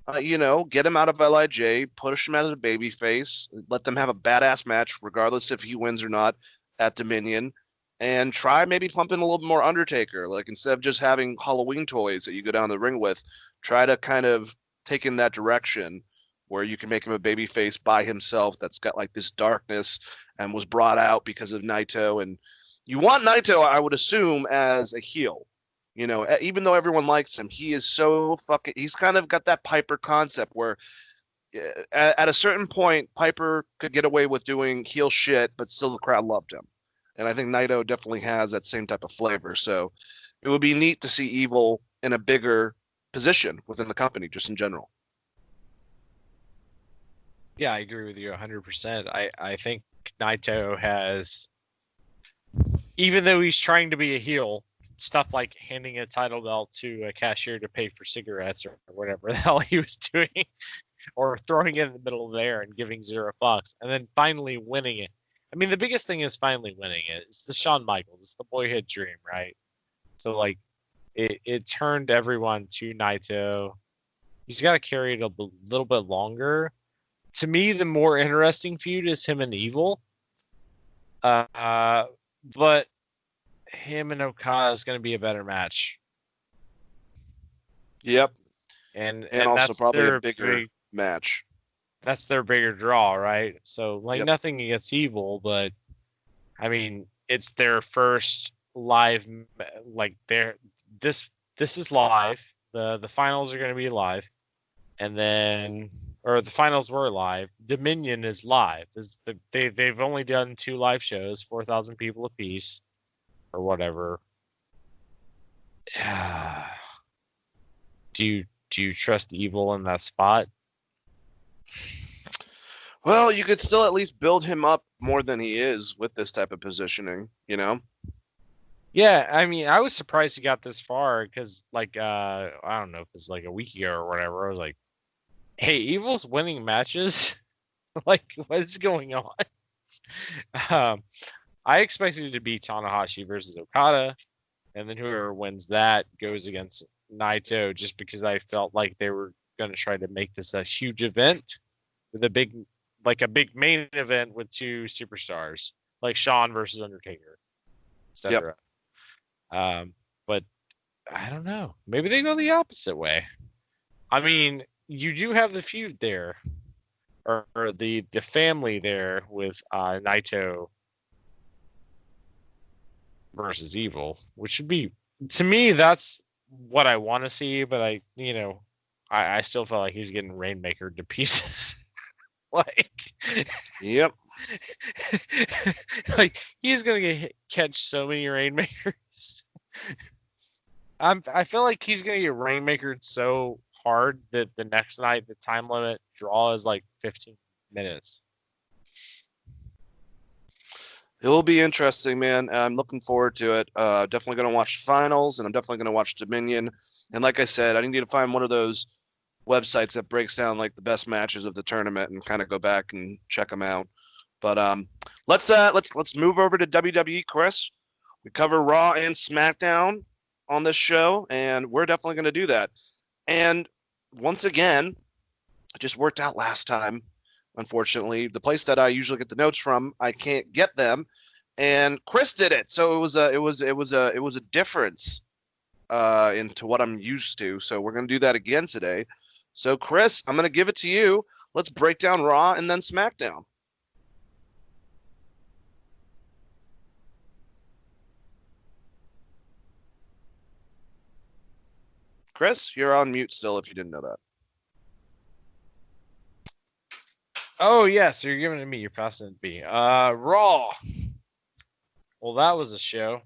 get him out of LIJ, push him as a babyface, let them have a badass match, regardless if he wins or not at Dominion, and try maybe pumping a little more Undertaker. Like, instead of just having Halloween toys that you go down the ring with, try to kind of take in that direction where you can make him a babyface by himself that's got like this darkness and was brought out because of Naito. And you want Naito, I would assume, as a heel. Even though everyone likes him, he is so fucking. He's kind of got that Piper concept where, at a certain point, Piper could get away with doing heel shit, but still the crowd loved him. And I think Naito definitely has that same type of flavor. So it would be neat to see Evil in a bigger position within the company, just in general. Yeah, I agree with you 100%. I think Naito has, even though he's trying to be a heel, stuff like handing a title belt to a cashier to pay for cigarettes or whatever the hell he was doing, or throwing it in the middle of there and giving $0, and then finally winning it. I mean, the biggest thing is finally winning it. It's the Shawn Michaels. It's the boyhood dream, right? So, like, it turned everyone to Naito. He's got to carry it a little bit longer. To me, the more interesting feud is him and Evil. But him and Okada is going to be a better match. Yep. And also that's probably a bigger match. That's their bigger draw, right? So, like, Yep. Nothing against Evil, but I mean, it's their first live, like, this is live. The finals are going to be live, and then, or the finals were live. Dominion is live. They've only done 2 live shows, 4,000 people apiece, or whatever. Do you trust Evil in that spot? Well, you could still at least build him up more than he is with this type of positioning, Yeah, I mean, I was surprised he got this far because, like, I don't know if it's like a week ago or whatever. I was like, hey, Evil's winning matches? Like, what is going on? I expected it to be Tanahashi versus Okada, and then whoever wins that goes against Naito, just because I felt like they were going to try to make this a huge event with a big main event with 2 superstars, like Shawn versus Undertaker, etc. But I don't know. Maybe they go the opposite way. I mean, you do have the feud there, or the family there with Naito versus Evil, which should be, to me, that's what I want to see. But I still felt like he's getting Rainmaker to pieces. Like, Yep. like he's gonna catch so many Rainmakers. I feel like he's gonna get Rainmakered so hard that the next night the time limit draw is like 15 minutes. It will be interesting, man. I'm looking forward to it. Definitely going to watch finals, and I'm definitely going to watch Dominion. And like I said, I need to find one of those websites that breaks down like the best matches of the tournament and kind of go back and check them out. But let's move over to WWE, Chris. We cover Raw and SmackDown on this show, and we're definitely going to do that. And once again, it just worked out last time. Unfortunately, the place that I usually get the notes from, I can't get them, and Chris did it. So it was a difference into what I'm used to. So we're gonna do that again today. So Chris, I'm gonna give it to you. Let's break down Raw and then SmackDown. Chris, you're on mute still if you didn't know that. Oh, yeah, so you're giving it to me. You're passing it to me. Raw. Well, that was a show.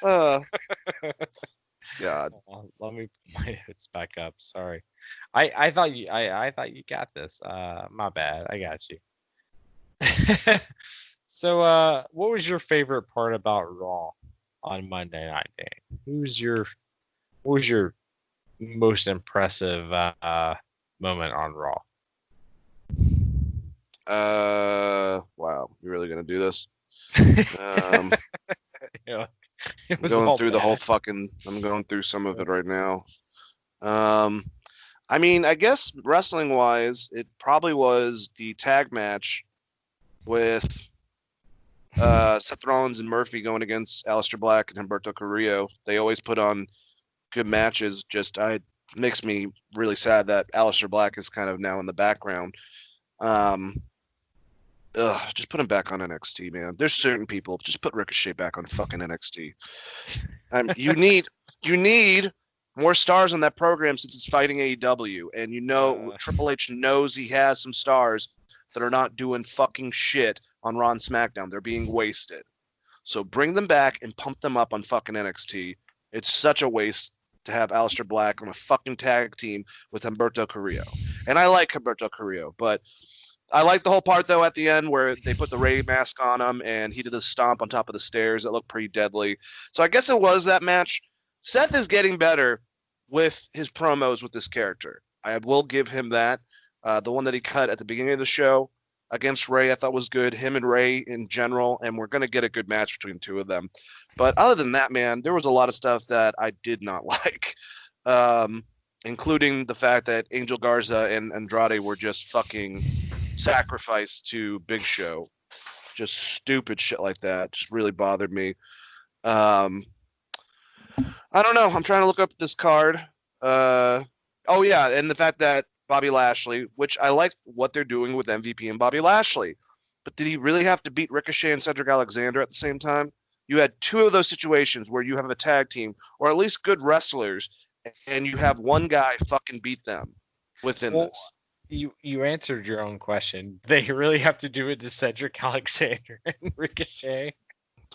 God. Let me put my notes back up. Sorry. I thought you got this. My bad. I got you. So, what was your favorite part about Raw on Monday Night Game? What was your most impressive moment on Raw? Wow, you're really gonna do this? It I'm was going all through the bad. whole fucking. I'm going through some of it right now. I mean, I guess wrestling wise, it probably was the tag match with Seth Rollins and Murphy going against Aleister Black and Humberto Carrillo. They always put on good matches. It makes me really sad that Aleister Black is kind of now in the background. Just put him back on NXT, man. There's certain people. Just put Ricochet back on fucking NXT. You need more stars on that program since it's fighting AEW, and Triple H knows he has some stars that are not doing fucking shit on Raw and SmackDown. They're being wasted. So bring them back and pump them up on fucking NXT. It's such a waste to have Aleister Black on a fucking tag team with Humberto Carrillo. And I like Humberto Carrillo, but I like the whole part, though, at the end where they put the Ray mask on him and he did a stomp on top of the stairs. It looked pretty deadly. So I guess it was that match. Seth is getting better with his promos with this character. I will give him that. The one that he cut at the beginning of the show against Ray I thought was good. Him and Ray in general, and we're going to get a good match between the two of them. But other than that, man, there was a lot of stuff that I did not like, including the fact that Angel Garza and Andrade were just fucking sacrificed to Big Show. Just stupid shit like that just really bothered me. I don't know. I'm trying to look up this card. Oh yeah, and the fact that Bobby Lashley, which I like what they're doing with MVP and Bobby Lashley, but did he really have to beat Ricochet and Cedric Alexander at the same time? You had two of those situations where you have a tag team, or at least good wrestlers, and you have one guy fucking beat them within this. You answered your own question. They really have to do it to Cedric Alexander and Ricochet.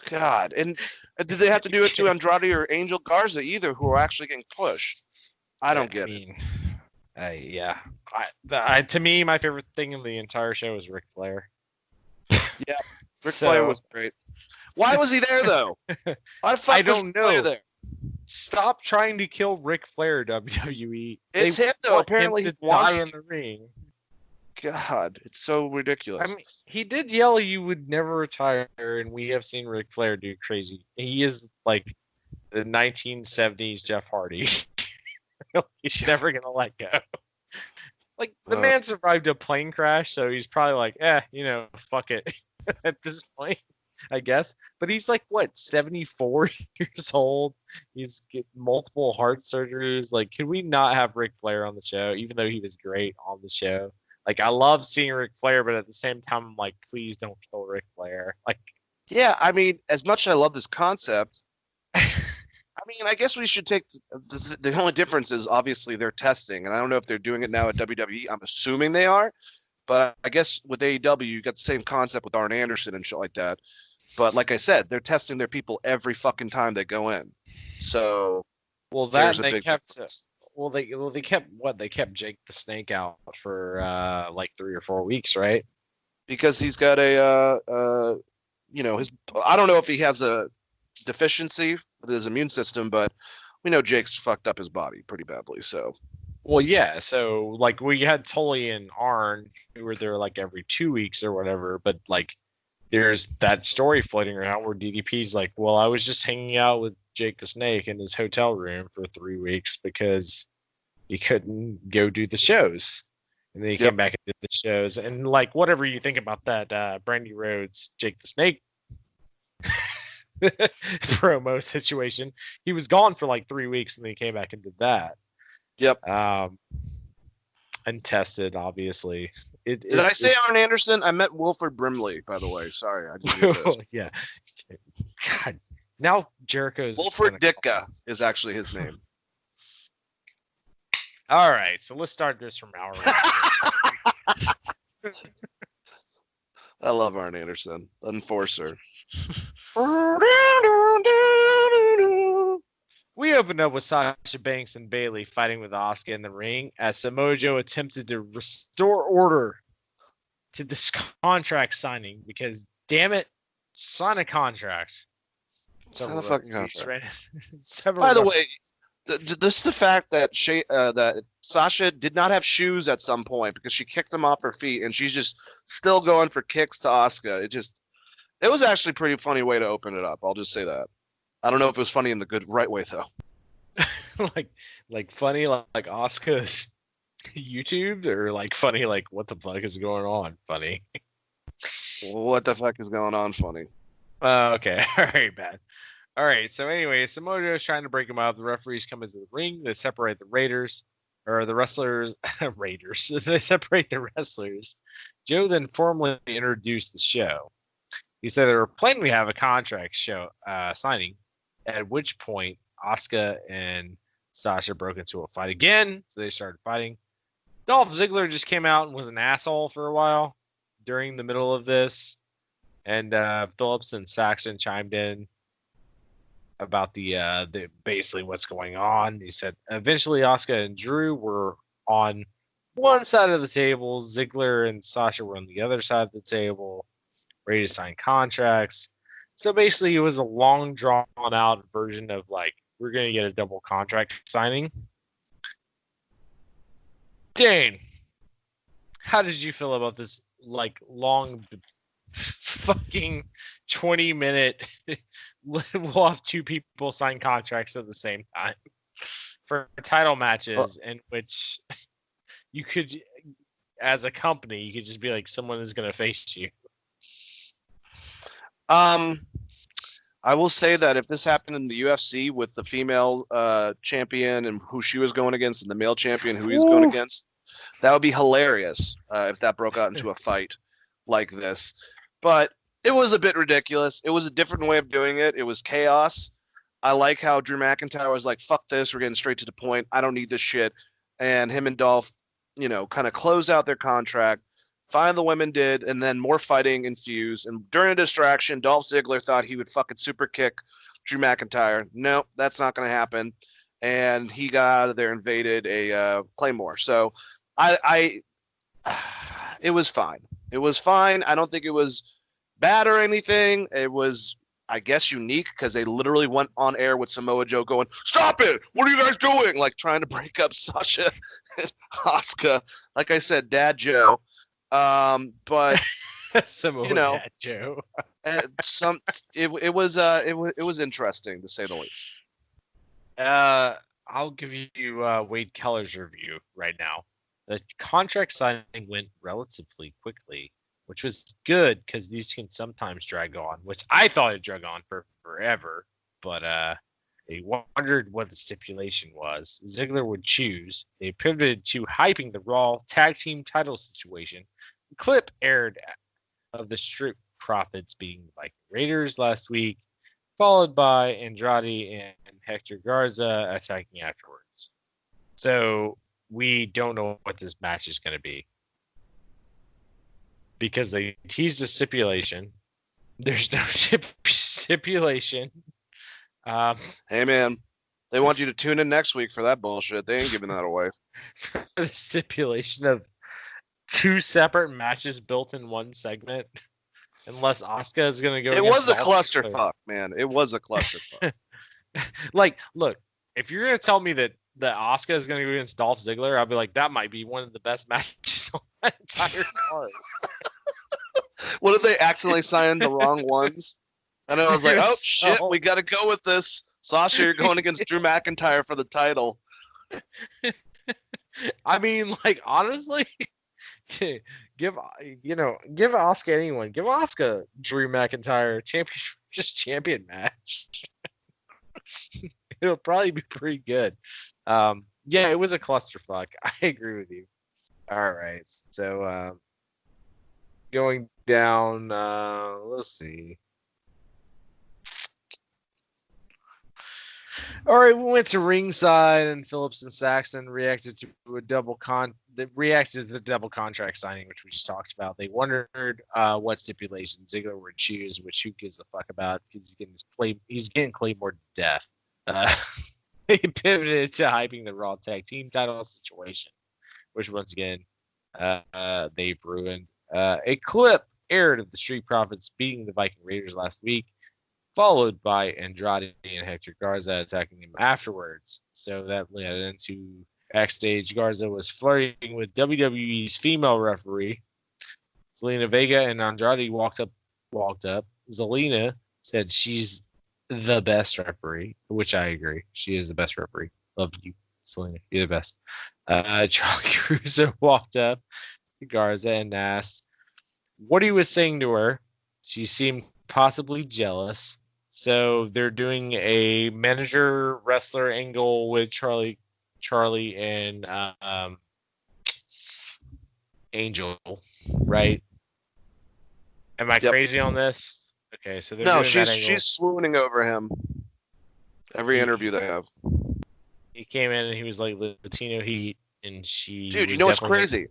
God, and did they have to do it to Andrade or Angel Garza either, who are actually getting pushed? I don't get it. Yeah. To me, my favorite thing in the entire show was Ric Flair. Yeah, Ric Flair was great. Why was he there though? Why the fuck I don't know. Flair there? Stop trying to kill Ric Flair, WWE. It's him though. Apparently he wants die in the ring. God, it's so ridiculous. I mean, he did yell you would never retire, and we have seen Ric Flair do crazy. He is like the 1970s Jeff Hardy. He's never gonna let go. Like the man survived a plane crash, so he's probably like, fuck it at this point. I guess. But he's like, what, 74 years old? He's getting multiple heart surgeries. Like, can we not have Ric Flair on the show, even though he was great on the show? Like, I love seeing Ric Flair, but at the same time, I'm like, please don't kill Ric Flair. Like, Yeah, I mean, as much as I love this concept, I mean, I guess we should take the only difference is obviously they're testing, and I don't know if they're doing it now at WWE. I'm assuming they are, but I guess with AEW, you got the same concept with Arn Anderson and shit like that. But like I said, they're testing their people every fucking time they go in. So well, there's that a they big kept. difference. They kept what? They kept Jake the Snake out for like 3 or 4 weeks, right? Because he's got his. I don't know if he has a deficiency with his immune system, but we know Jake's fucked up his body pretty badly. So Well, yeah. So like we had Tully and Arn who were there like every 2 weeks or whatever, but like there's that story floating around where DDP's like, well, I was just hanging out with Jake the Snake in his hotel room for 3 weeks because he couldn't go do the shows. And then he came back and did the shows. And like whatever you think about that Brandy Rhodes, Jake the Snake promo situation, he was gone for like 3 weeks and then he came back and did that. Yep. Untested, obviously. Did I say Arn Anderson? I met Wilford Brimley, by the way. Sorry, I didn't. Yeah. God. Now Jericho's Wilford Ditka is actually his name. All right, so let's start this from our. I love Arn Anderson, Enforcer. We opened up with Sasha Banks and Bayley fighting with Asuka in the ring as Samoa Joe attempted to restore order to this contract signing because, damn it, sign a contract. Sign a fucking contract. Right? By the way, this is the fact that that Sasha did not have shoes at some point because she kicked them off her feet and she's just still going for kicks to Asuka. It was actually a pretty funny way to open it up. I'll just say that. I don't know if it was funny in the right way though. like funny like Asuka's YouTube or like funny like what the fuck is going on? Funny. What the fuck is going on? Funny. Okay. All right, bad. All right. So anyway, Samoa Joe is trying to break him up. The referees come into the ring. They separate the Raiders or the wrestlers. Raiders. They separate the wrestlers. Joe then formally introduced the show. He said they were planning to have a contract show signing, at which point Asuka and Sasha broke into a fight again. So they started fighting. Dolph Ziggler just came out and was an asshole for a while during the middle of this. And Phillips and Saxon chimed in about the basically what's going on. He said eventually Asuka and Drew were on one side of the table. Ziggler and Sasha were on the other side of the table, ready to sign contracts. So basically it was a long drawn out version of like, we're going to get a double contract signing. Dane, how did you feel about this like long fucking 20-minute we'll have two people sign contracts at the same time for title matches in which you could, as a company, you could just be like, someone is going to face you. I will say that if this happened in the UFC with the female champion and who she was going against and the male champion who he's going against, that would be hilarious if that broke out into a fight like this. But it was a bit ridiculous. It was a different way of doing it. It was chaos. I like how Drew McIntyre was like, fuck this, we're getting straight to the point. I don't need this shit. And him and Dolph, kind of closed out their contract. Finally, the women did, and then more fighting ensues. And during a distraction, Dolph Ziggler thought he would fucking super kick Drew McIntyre. Nope, that's not going to happen. And he got out of there, invaded a Claymore. So it was fine. It was fine. I don't think it was bad or anything. It was, I guess, unique because they literally went on air with Samoa Joe going, "Stop it! What are you guys doing?" Like trying to break up Sasha and Asuka. Like I said, Dad Joe. But Samoa Dad Joe. it was interesting to say the least. I'll give you Wade Keller's review right now. The contract signing went relatively quickly, which was good because these can sometimes drag on, which I thought it drug on for forever. But they wondered what the stipulation was. Ziggler would choose. They pivoted to hyping the Raw tag team title situation. The clip aired of the Street Profits beating the Viking Raiders last week, followed by Andrade and Hector Garza attacking afterwards. So we don't know what this match is going to be because they teased a stipulation. There's no stipulation. Hey, man, they want you to tune in next week for that bullshit. They ain't giving that away. For the stipulation of 2 separate matches built in one segment. Unless Asuka is going to go. It was a clusterfuck, man. It was a clusterfuck. Like, look, if you're going to tell me that Asuka is going to go against Dolph Ziggler, I'll be like, that might be one of the best matches on that entire card. What if they accidentally signed the wrong ones? And I was like, oh, shit, we got to go with this. Sasha, you're going against Drew McIntyre for the title. I mean, like, honestly, give Asuka anyone. Give Asuka Drew McIntyre champion match. It'll probably be pretty good. Yeah, it was a clusterfuck. I agree with you. All right, so going down, let's see. All right, we went to ringside, and Phillips and Saxon reacted to the double contract signing, which we just talked about. They wondered what stipulation Ziggler would choose, which who gives a fuck about because he's getting Claymore to death. They pivoted to hyping the Raw Tag Team title situation, which once again they've ruined. A clip aired of the Street Profits beating the Viking Raiders last week, followed by Andrade and Hector Garza attacking him afterwards. So that led into backstage. Garza was flirting with WWE's female referee. Zelina Vega and Andrade walked up. Zelina said she's the best referee, which I agree. She is the best referee. Love you, Zelina. You're the best. Charlie Caruso walked up to Garza and asked what he was saying to her. She seemed possibly jealous. So they're doing a manager wrestler angle with Charlie and Angel, right? Am I crazy on this? Okay, so they're doing she's swooning over him. Every interview they have. He came in and he was like Latino heat, and she. Dude, you know what's crazy?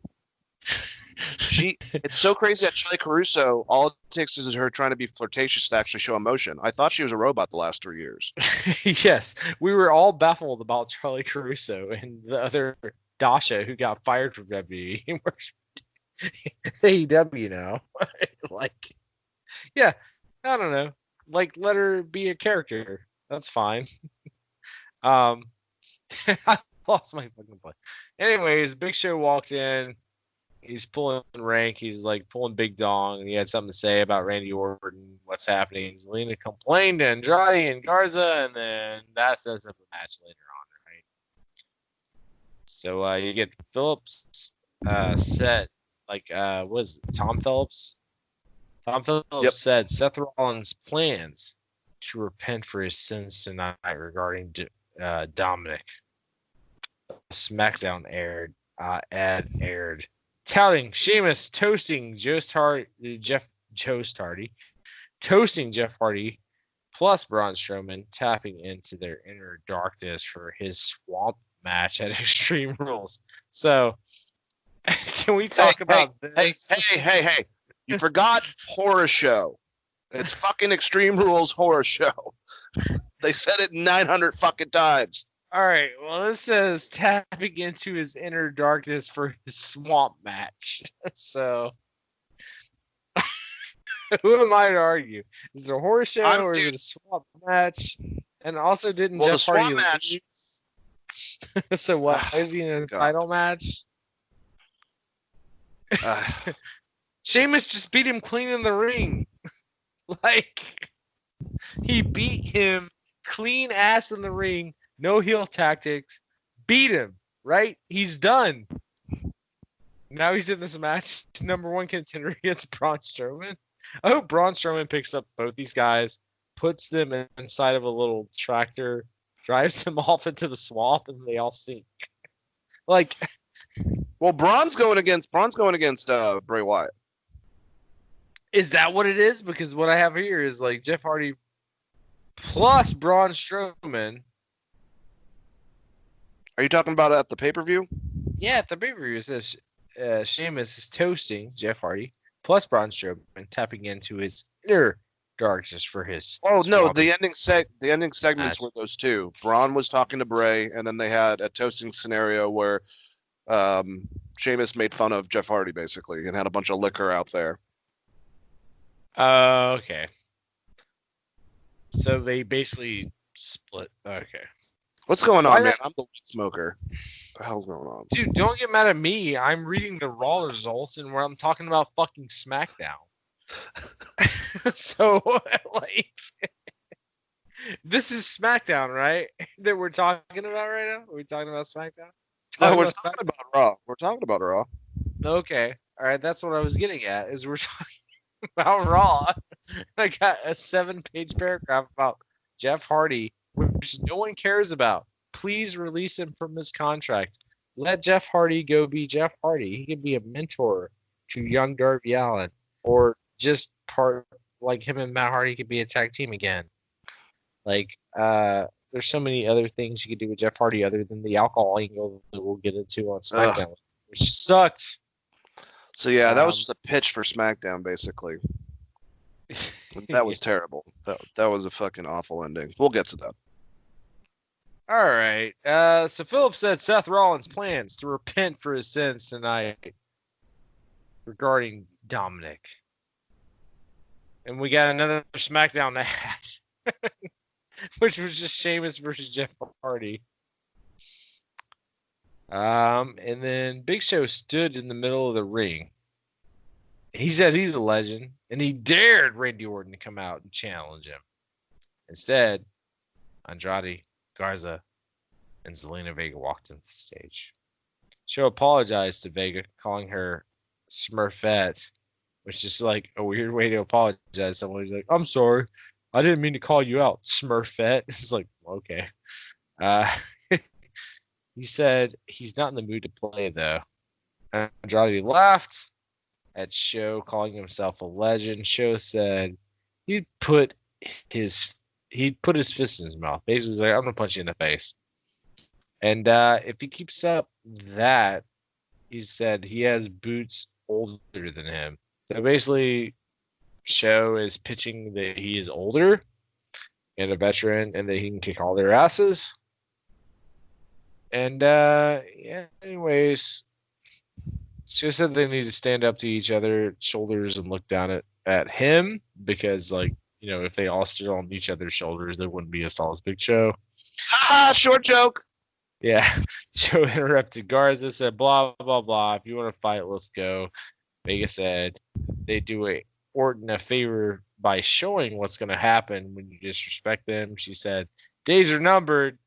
It's so crazy that Charlie Caruso, all it takes is her trying to be flirtatious to actually show emotion. I thought she was a robot the last 3 years. Yes, we were all baffled about Charlie Caruso and the other Dasha who got fired from WWE. AEW now. Like, yeah, I don't know. Like, let her be a character. That's fine. I lost my fucking place. Anyways, Big Show walked in. He's pulling rank. He's like pulling big dong. And he had something to say about Randy Orton, what's happening. Zelina complained to Andrade and Garza, and then that sets up a match later on, right? So you get Phillips said, like, was Tom Phillips? Tom Phillips said Seth Rollins plans to repent for his sins tonight regarding Dominic. SmackDown aired. Ad aired. Touting Sheamus toasting Jeff Hardy plus Braun Strowman, tapping into their inner darkness for his swamp match at Extreme Rules. So, can we talk about this? Hey. You forgot horror show. It's fucking Extreme Rules horror show. They said it 900 fucking times. All right, well, this says tapping into his inner darkness for his swamp match. So, who am I to argue? Is it a horror show or is it a swamp match? And also, didn't Jeff Hardy match? So what? Is he in a title match? Sheamus just beat him clean in the ring. Like, he beat him clean ass in the ring. No heel tactics. Beat him, right? He's done. Now he's in this match, number 1 contender against Braun Strowman. I hope Braun Strowman picks up both these guys, puts them inside of a little tractor, drives them off into the swamp, and they all sink. Like, Well, Braun's going against Bray Wyatt. is that what it is? Because what I have here is like Jeff Hardy plus Braun Strowman. Are you talking about at the pay-per-view? Yeah, at the pay-per-view it says Sheamus is toasting Jeff Hardy plus Braun Strowman, tapping into his inner darkness for his. Oh no, swampy- the ending segments were those two. Braun was talking to Bray, and then they had a toasting scenario where Sheamus made fun of Jeff Hardy basically, and had a bunch of liquor out there. Okay. So they basically split. Okay. What's going on, Why man? not- I'm the weed smoker. What the hell's going on? Dude, don't get mad at me. I'm reading the Raw results and where I'm talking about fucking SmackDown. So, like, this is SmackDown, right? That we're talking about right now? Are we talking about SmackDown? No, we're talking about Raw. We're talking about Raw. Okay. All right. That's what I was getting at, is we're talking about Raw. I got a 7-page paragraph about Jeff Hardy, which no one cares about. Please release him from his contract. Let Jeff Hardy go be Jeff Hardy. He can be a mentor to young Darby Allin, or just part like him and Matt Hardy could be a tag team again. Like, there's so many other things you could do with Jeff Hardy other than the alcohol angle that we'll get into on SmackDown, which sucked. So yeah, that was just a pitch for SmackDown, basically. That was terrible. That was a fucking awful ending. We'll get to that. All right. So Philip said Seth Rollins plans to repent for his sins tonight regarding Dominic. And we got another SmackDown match, which was just Sheamus versus Jeff Hardy. And then Big Show stood in the middle of the ring. He said he's a legend, and he dared Randy Orton to come out and challenge him. Instead, Andrade, Garza, and Zelina Vega walked into the stage. Show apologized to Vega, calling her Smurfette, which is like a weird way to apologize. Someone's like, "I'm sorry, I didn't mean to call you out, Smurfette." It's like, okay. He said he's not in the mood to play, though. Andrade laughed at Show, calling himself a legend. Show said he'd put his fist in his mouth. Basically, he's like, "I'm gonna punch you in the face." And if he keeps up that, he said he has boots older than him. So basically, Show is pitching that he is older and a veteran, and that he can kick all their asses. And yeah, anyways, Show said they need to stand up to each other, shoulders, and look down at him, because, like, you know, if they all stood on each other's shoulders, they wouldn't be as tall as Big Show. Ha! Short joke. Yeah. Show interrupted Garza, said, blah, blah, blah. If you want to fight, let's go. Vega said they do Orton a favor by showing what's going to happen when you disrespect them. She said, days are numbered,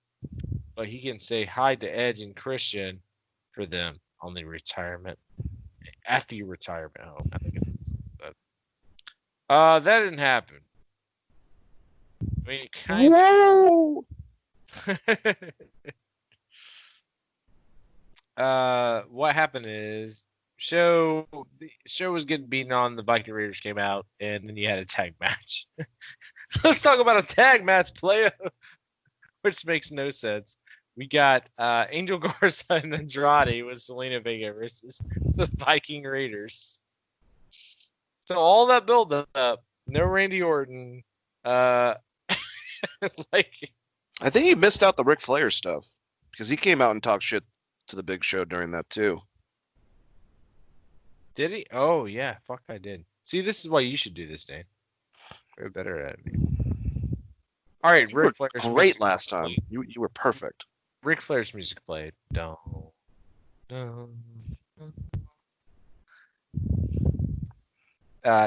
but he can say hi to Edge and Christian for them on the retirement, at the retirement home. I think that didn't happen. I mean, kind Whoa! what happened is Show was getting beaten on. The Viking Raiders came out, and then you had a tag match. Let's talk about a tag match, playa, which makes no sense. We got Angel Garza and Andrade with Zelina Vega versus the Viking Raiders. So all that build up, no Randy Orton. Like, I think he missed out the Ric Flair stuff, because he came out and talked shit to the Big Show during that too. did he? Oh yeah, fuck, I did. See, this is why you should do this, Dane. You're better at it. All right, You were Ric Flair's great music last time. played. You were perfect. Ric Flair's music played. Don't.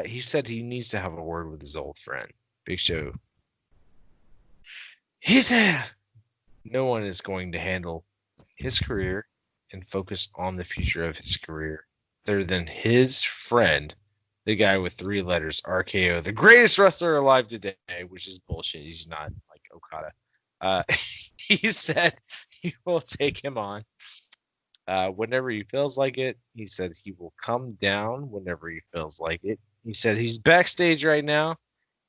He said he needs to have a word with his old friend, Big Show. He said no one is going to handle his career and focus on the future of his career other than his friend, the guy with 3 letters, RKO, the greatest wrestler alive today, which is bullshit. He's not like Okada. He said he will take him on whenever he feels like it. He said he will come down whenever he feels like it. He said he's backstage right now.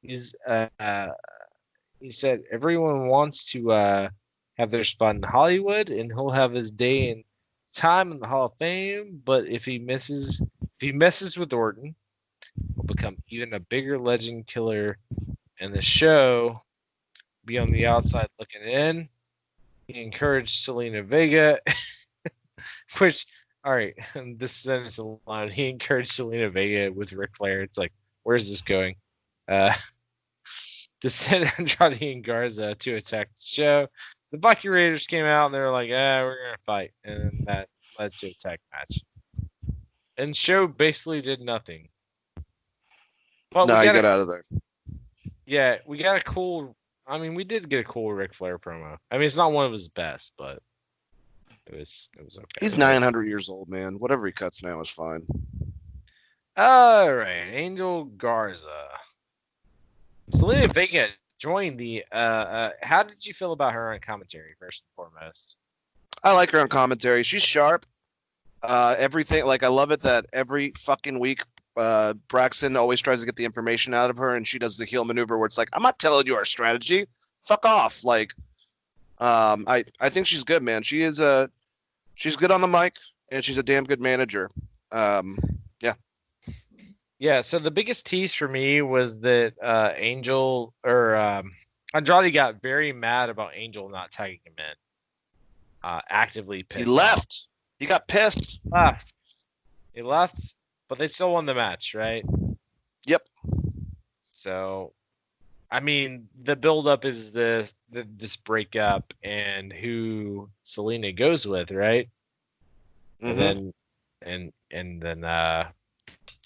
He said everyone wants to have their spot in Hollywood, and he'll have his day and time in the Hall of Fame. But if he messes with Orton, he'll become even a bigger legend killer. And the show be on the outside looking in. He encouraged Selena Vega, which, all right, this sentence alone, he encouraged Selena Vega with Ric Flair. It's like, where's this going? To send Andrade and Garza to attack the show. The Viking Raiders came out and they were like, we're going to fight. And then that led to a tag match. And show basically did nothing. But no, you got out of there. Yeah, we got a cool. I mean, we did get a cool Ric Flair promo. I mean, it's not one of his best, but it was okay. He's 900 years old, man. Whatever he cuts now is fine. All right, Angel Garza. Selena Vega joined the. How did you feel about her on commentary, first and foremost? I like her on commentary. She's sharp. Everything, like, I love it that every fucking week Braxton always tries to get the information out of her, and she does the heel maneuver where it's like, I'm not telling you our strategy. Fuck off. Like, I think she's good, man. She's good on the mic, and she's a damn good manager. Yeah, so the biggest tease for me was that Andrade got very mad about Angel not tagging him in. Actively pissed. He left. Off. He got pissed. He left, but they still won the match, right? Yep. So, I mean, the build-up is this breakup and who Selena goes with, right? Mm-hmm. And then.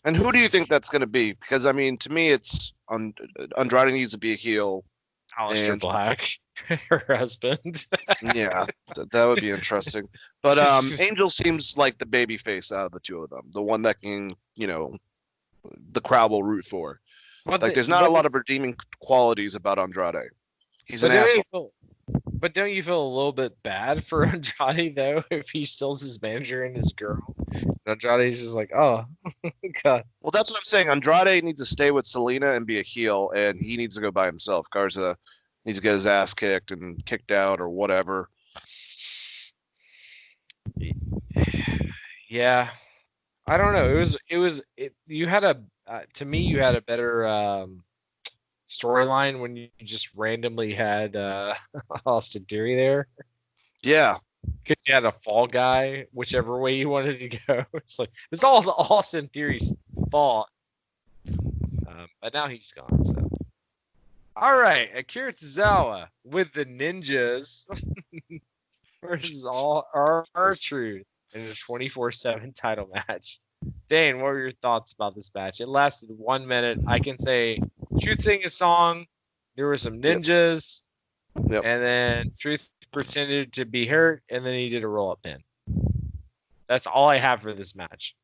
And who do you think that's going to be? Because, I mean, to me, it's Andrade needs to be a heel. Aleister Black, her husband. Yeah, that would be interesting. But Angel seems like the baby face out of the two of them. The one that can, the crowd will root for. There's not a lot of redeeming qualities about Andrade. He's an asshole. But don't you feel a little bit bad for Andrade, though, if he still's his manager and his girl? Andrade's just like, oh, God. Well, that's what I'm saying. Andrade needs to stay with Selena and be a heel, and he needs to go by himself. Garza needs to get his ass kicked and kicked out or whatever. Yeah. I don't know. You had to me, you had a better storyline when you just randomly had Austin Theory there. Yeah. Because you had a fall guy, whichever way you wanted to go. It's like, it's all Austin Theory's fault. But now he's gone, so. All right, Akira Tozawa with the Ninjas versus all R-Truth in a 24/7 title match. Dane, what were your thoughts about this match? It lasted 1 minute. I can say Truth sang a song. There were some ninjas. Yep. And then Truth pretended to be hurt, and then he did a roll-up pin. That's all I have for this match.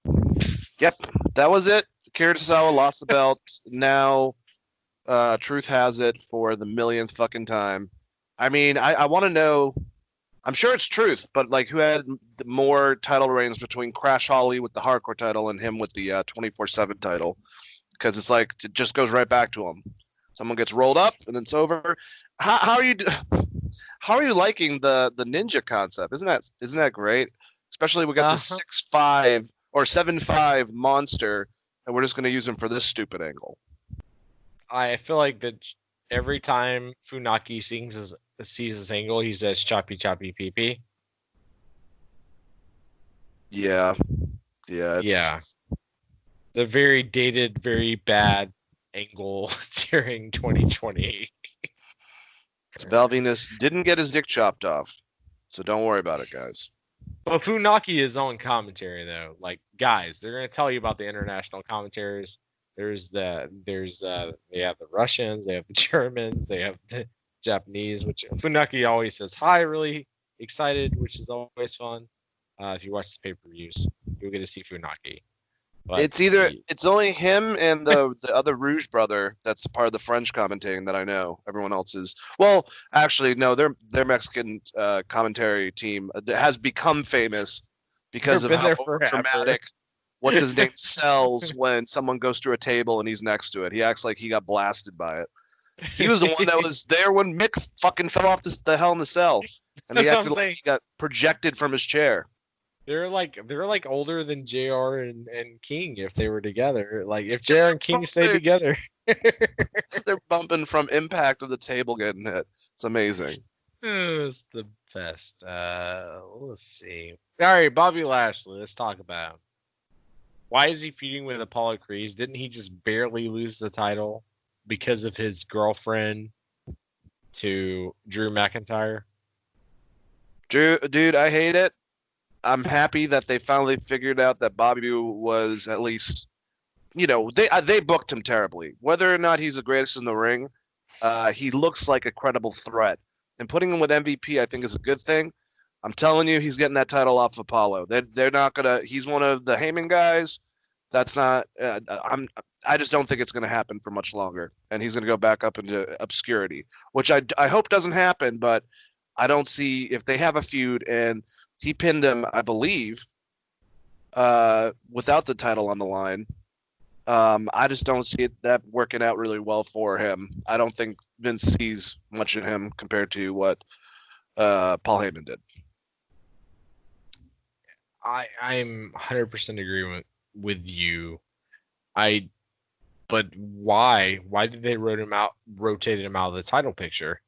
Yep, that was it. Akira Tozawa lost the belt. Now Truth has it for the millionth fucking time. I mean, I want to know. I'm sure it's Truth, but like, who had more title reigns between Crash Holly with the hardcore title and him with the 24/7 title? Because it's like, it just goes right back to him. Someone gets rolled up and it's over. How are you liking the ninja concept? Isn't that great? Especially we got this 6'5" or 7'5" monster, and we're just going to use him for this stupid angle. I feel like that every time Funaki sees this angle, he says choppy choppy pee pee. Yeah. The very dated, very bad angle during 2020. Val Venus didn't get his dick chopped off, so don't worry about it, guys. But Funaki is on commentary, though. Like, guys, they're going to tell you about the international commentaries. They have the Russians, they have the Germans, they have the Japanese, which Funaki always says hi, really excited, which is always fun. If you watch the pay-per-views, you'll get to see Funaki. But It's only him and the other Rouge brother that's part of the French commentating that I know. Everyone else is, well, actually no, their Mexican commentary team has become famous because they've of been how there over forever. dramatic what's his name sells when someone goes through a table and he's next to it. He acts like he got blasted by it. He was the one that was there when Mick fucking fell off the Hell in the Cell, and he That's what acted I'm like saying. he got projected from his chair. They're like older than JR and King if they were together. Like if JR and King stayed together. They're bumping from impact of the table getting hit. It's amazing. It's the best. Let's see. All right, Bobby Lashley. Let's talk about him. Why is he feuding with Apollo Crews? Didn't he just barely lose the title because of his girlfriend to Drew McIntyre? Drew, dude, I hate it. I'm happy that they finally figured out that Bobby was at least, they booked him terribly. Whether or not he's the greatest in the ring, he looks like a credible threat. And putting him with MVP, I think, is a good thing. I'm telling you, he's getting that title off Apollo. They're not gonna. He's one of the Heyman guys. That's not. I just don't think it's gonna happen for much longer, and he's gonna go back up into obscurity, which I hope doesn't happen. But I don't see if they have a feud and he pinned him, I believe, without the title on the line. I just don't see that working out really well for him. I don't think Vince sees much in him compared to what Paul Heyman did. I'm 100% agreement with you. But why? Why did they rotate him out of the title picture?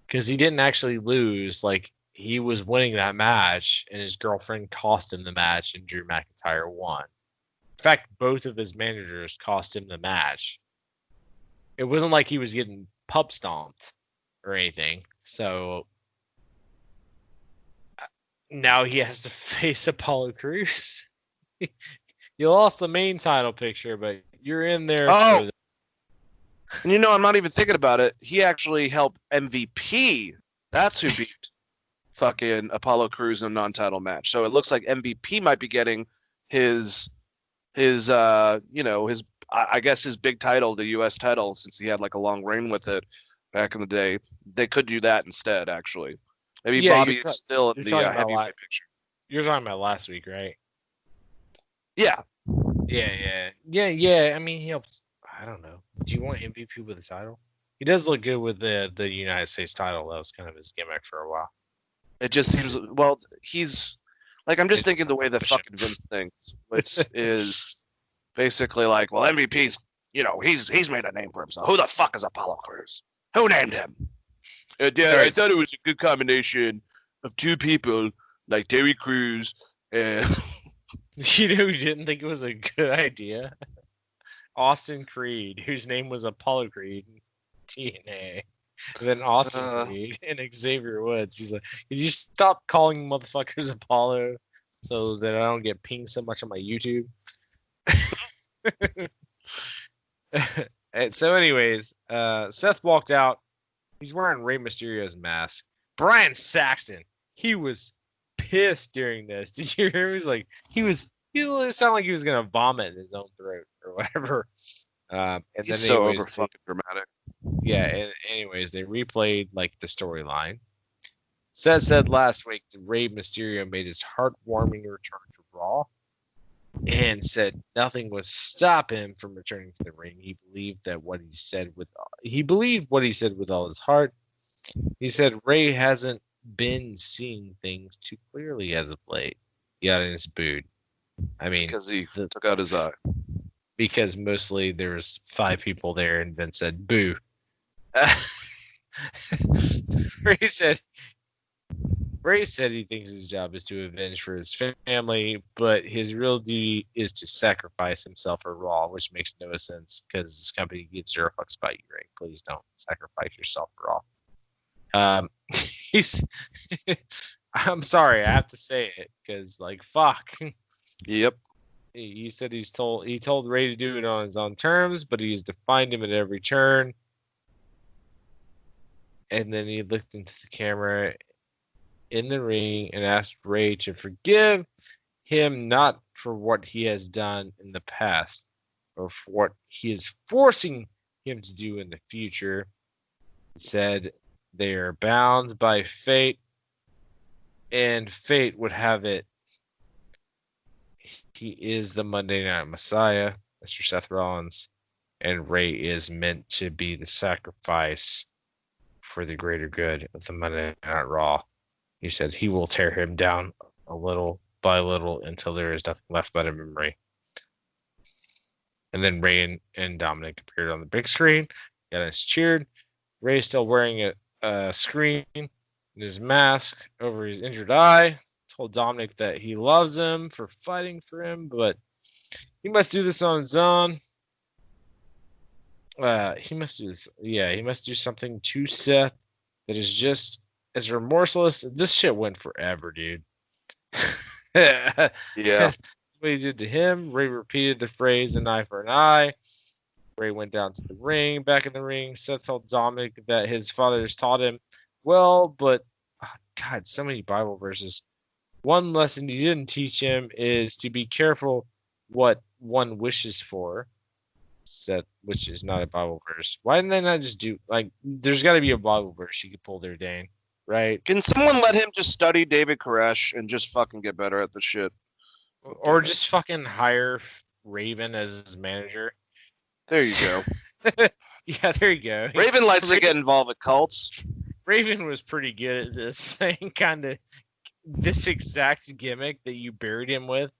Because he didn't actually lose. Like, he was winning that match, and his girlfriend cost him the match, and Drew McIntyre won. In fact, both of his managers cost him the match. It wasn't like he was getting pub stomped or anything. So now he has to face Apollo Crews. You lost the main title picture, but you're in there. Oh, and I'm not even thinking about it. He actually helped MVP. That's who beat fucking Apollo Crews in a non-title match. So it looks like MVP might be getting his I guess his big title, the U.S. title, since he had like a long reign with it back in the day. They could do that instead, actually. Maybe Bobby is still in the heavyweight picture. You're talking about last week, right? Yeah. Yeah. I mean, he helps. I don't know. Do you want MVP with the title? He does look good with the United States title. That was kind of his gimmick for a while. It just seems, well, he's like, I'm just thinking the way that fucking Vince thinks, which is basically like, well, MVP's, he's made a name for himself. Who the fuck is Apollo Crews? Who named him? Yeah, I thought it was a good combination of two people like Terry Crews and. You know who didn't think it was a good idea? Austin Creed, whose name was Apollo Creed in TNA. And then Austin Creed and Xavier Woods. He's like, could you stop calling motherfuckers Apollo so that I don't get pinged so much on my YouTube? And so anyways, Seth walked out. He's wearing Rey Mysterio's mask. Brian Saxton, he was pissed during this. Did you hear? He sounded like he was gonna vomit in his own throat or whatever. And He's then so over fucking dramatic. Yeah, and anyways, they replayed like the storyline. Seth said last week that Rey Mysterio made his heartwarming return to Raw, and said nothing would stop him from returning to the ring. He believed what he said with all his heart. He said Rey hasn't been seeing things too clearly as of late. The audience booed. I mean, because he took out his eye. Because mostly there was 5 people there, and Vince said boo. Rey said he thinks his job is to avenge for his family, but his real duty is to sacrifice himself for Raw, which makes no sense because this company gives 0 fucks about you, Rey. Please don't sacrifice yourself for Raw. I'm sorry, I have to say it because, like, fuck. Yep. He said he told Rey to do it on his own terms, but he's defined him at every turn. And then he looked into the camera in the ring and asked Rey to forgive him not for what he has done in the past, or for what he is forcing him to do in the future. He said they are bound by fate, and fate would have it. He is the Monday Night Messiah, Mr. Seth Rollins, and Ray is meant to be the sacrifice for the greater good of the Monday Night Raw. He said he will tear him down a little by little until there is nothing left but a memory. And then Ray and Dominic appeared on the big screen. Got us cheered. Ray still wearing a screen in his mask over his injured eye. Told Dominic that he loves him for fighting for him, but he must do this on his own. He must do this. Yeah, he must do something to Seth that is just as remorseless. This shit went forever, dude. Yeah. What he did to him. Ray repeated the phrase "an eye for an eye." Ray went down to the ring. Back in the ring, Seth told Dominic that his fathers taught him well, but God, so many Bible verses. One lesson he didn't teach him is to be careful what one wishes for. Seth, which is not a Bible verse. Why didn't they not just do, like, there's got to be a Bible verse you could pull there, Dane, right? Can someone let him just study David Koresh and just fucking get better at the shit? Or just fucking hire Raven as his manager. There you go. Yeah, there you go. Raven likes to get involved with cults. Raven was pretty good at this same kind of, this exact gimmick that you buried him with.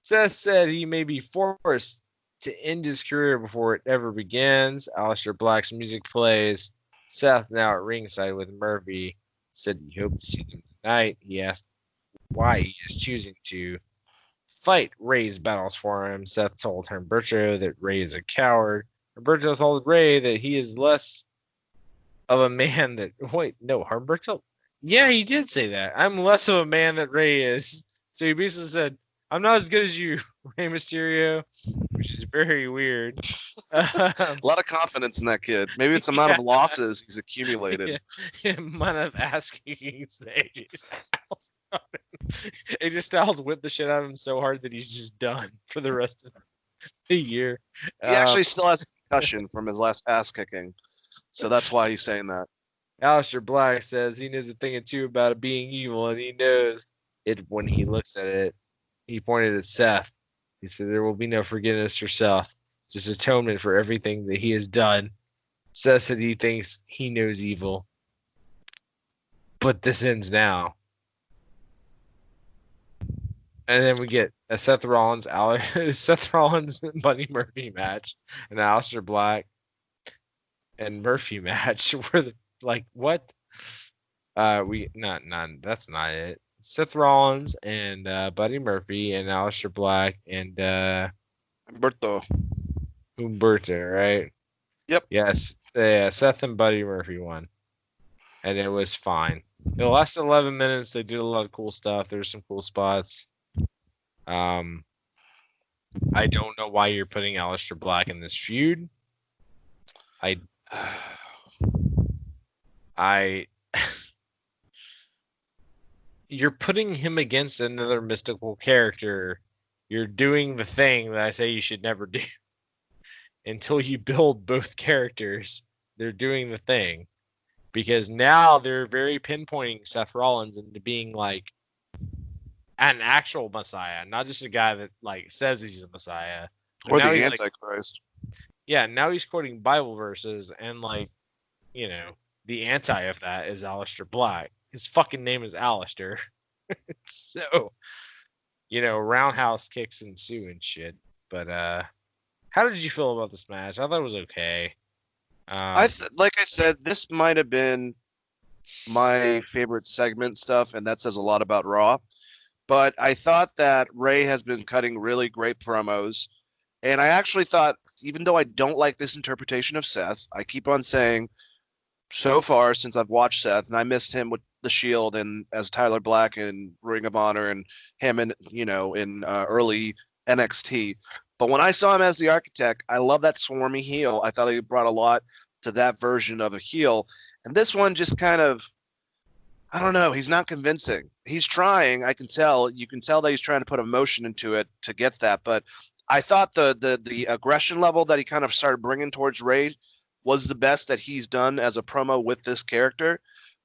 Seth said he may be forced to end his career before it ever begins. Aleister Black's music plays. Seth, now at ringside with Murphy, said he hoped to see them tonight. He asked why he is choosing to fight Ray's battles for him. Seth told Humberto that Ray is a coward. Humberto told Ray that he is less of a man that... Wait, no, Humberto? Yeah, he did say that. I'm less of a man than Ray is. So he basically said, I'm not as good as you, Rey Mysterio, which is very weird. A lot of confidence in that kid. Maybe it's the amount of losses he's accumulated. Yeah, amount of ass kickings that AJ Styles. AJ Styles whipped the shit out of him so hard that he's just done for the rest of the year. He actually still has a concussion from his last ass kicking, so that's why he's saying that. Aleister Black says he knows a thing or two about it being evil, and he knows it when he looks at it. He pointed at Seth. He said there will be no forgiveness for Seth, just atonement for everything that he has done. Seth said he thinks he knows evil. But this ends now. And then we get a Seth Rollins Buddy Murphy match, an Aleister Black and Murphy match. Where the, like, what? That's not it. Seth Rollins and Buddy Murphy and Aleister Black and Humberto, right? Yep. Yes. Yeah, Seth and Buddy Murphy won. And it was fine. It lasted 11 minutes. They did a lot of cool stuff. There's some cool spots. I don't know why you're putting Aleister Black in this feud. You're putting him against another mystical character. You're doing the thing that I say you should never do. Until you build both characters, they're doing the thing. Because now they're very pinpointing Seth Rollins into being like an actual Messiah, not just a guy that like says he's a Messiah. Or the Antichrist. Yeah, now he's quoting Bible verses, and like, you know, the anti of that is Aleister Black. His fucking name is Aleister. So, you know, roundhouse kicks ensue and shit. But how did you feel about this match? I thought it was okay. Like I said, this might have been my favorite segment stuff, and that says a lot about Raw. But I thought that Ray has been cutting really great promos. And I actually thought, even though I don't like this interpretation of Seth, I keep on saying so far since I've watched Seth, and I missed him with the Shield and as Tyler Black in Ring of Honor and him in, you know, in early NXT. But when I saw him as the Architect, I love that swarmy heel. I thought he brought a lot to that version of a heel. And this one just kind of, I don't know. He's not convincing. He's trying. I can tell. You can tell that he's trying to put emotion into it to get that. But I thought the aggression level that he kind of started bringing towards Ray was the best that he's done as a promo with this character.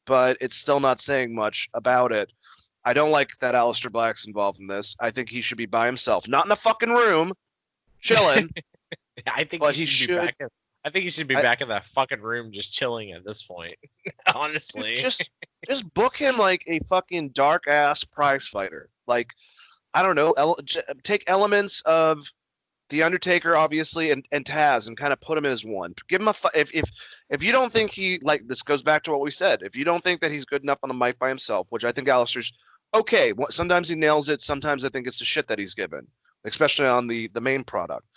But it's still not saying much about it. I don't like that Aleister Black's involved in this. I think he should be by himself, not in a fucking room, chilling. I think But he should be back. I think he should be back in that fucking room just chilling at this point. Honestly. Just book him like a fucking dark ass prize fighter. Like, I don't know, take elements of The Undertaker, obviously, and Taz, and kind of put him as one. Give him if you don't think he, like, this goes back to what we said. If you don't think that he's good enough on the mic by himself, which I think Aleister's okay. Sometimes he nails it. Sometimes I think it's the shit that he's given, especially on the main product.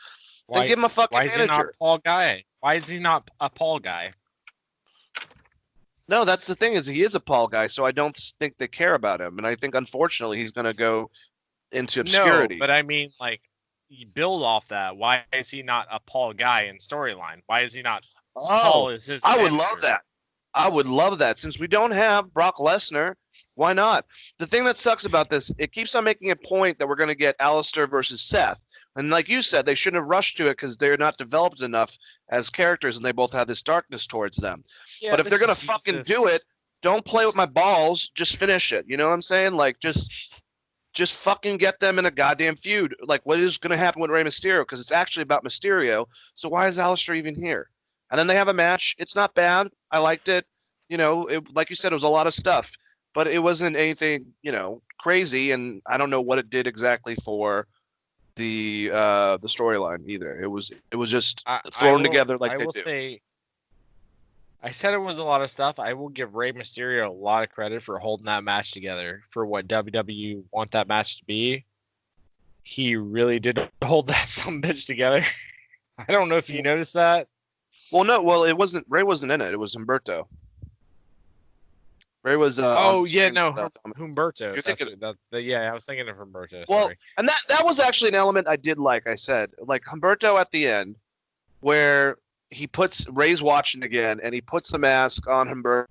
Then give him a fucking manager. Why is he not Paul Guy? Why is he not a Paul Guy? No, that's the thing, is he is a Paul guy, so I don't think they care about him. And I think, unfortunately, he's going to go into obscurity. No, but I mean, like, you build off that. Why is he not a Paul Guy in storyline? Why is he not Paul is his I would manager? love that. I would love that. Since we don't have Brock Lesnar, why not? The thing that sucks about this, it keeps on making a point that we're going to get Aleister versus Seth. And like you said, they shouldn't have rushed to it because they're not developed enough as characters, and they both have this darkness towards them. Yeah, but if they're going to fucking do it, don't play with my balls. Just finish it. You know what I'm saying? Like, just fucking get them in a goddamn feud. Like, what is going to happen with Rey Mysterio? Because it's actually about Mysterio. So why is Aleister even here? And then they have a match. It's not bad. I liked it. You know, like you said, it was a lot of stuff. But it wasn't anything, you know, crazy. And I don't know what it did exactly for the storyline either. It was just thrown together like they do. I said it was a lot of stuff. I will give Rey Mysterio a lot of credit for holding that match together for what WWE want that match to be. He really did hold that sumbitch together. I don't know if you noticed that. Well, it wasn't. Rey wasn't in it. It was Humberto. Rey was. Humberto. You're thinking, yeah, I was thinking of Humberto. Well, Sorry. and that was actually an element I did like. I said, like, Humberto at the end, where he puts Rey's watching again, and he puts the mask on Humberto,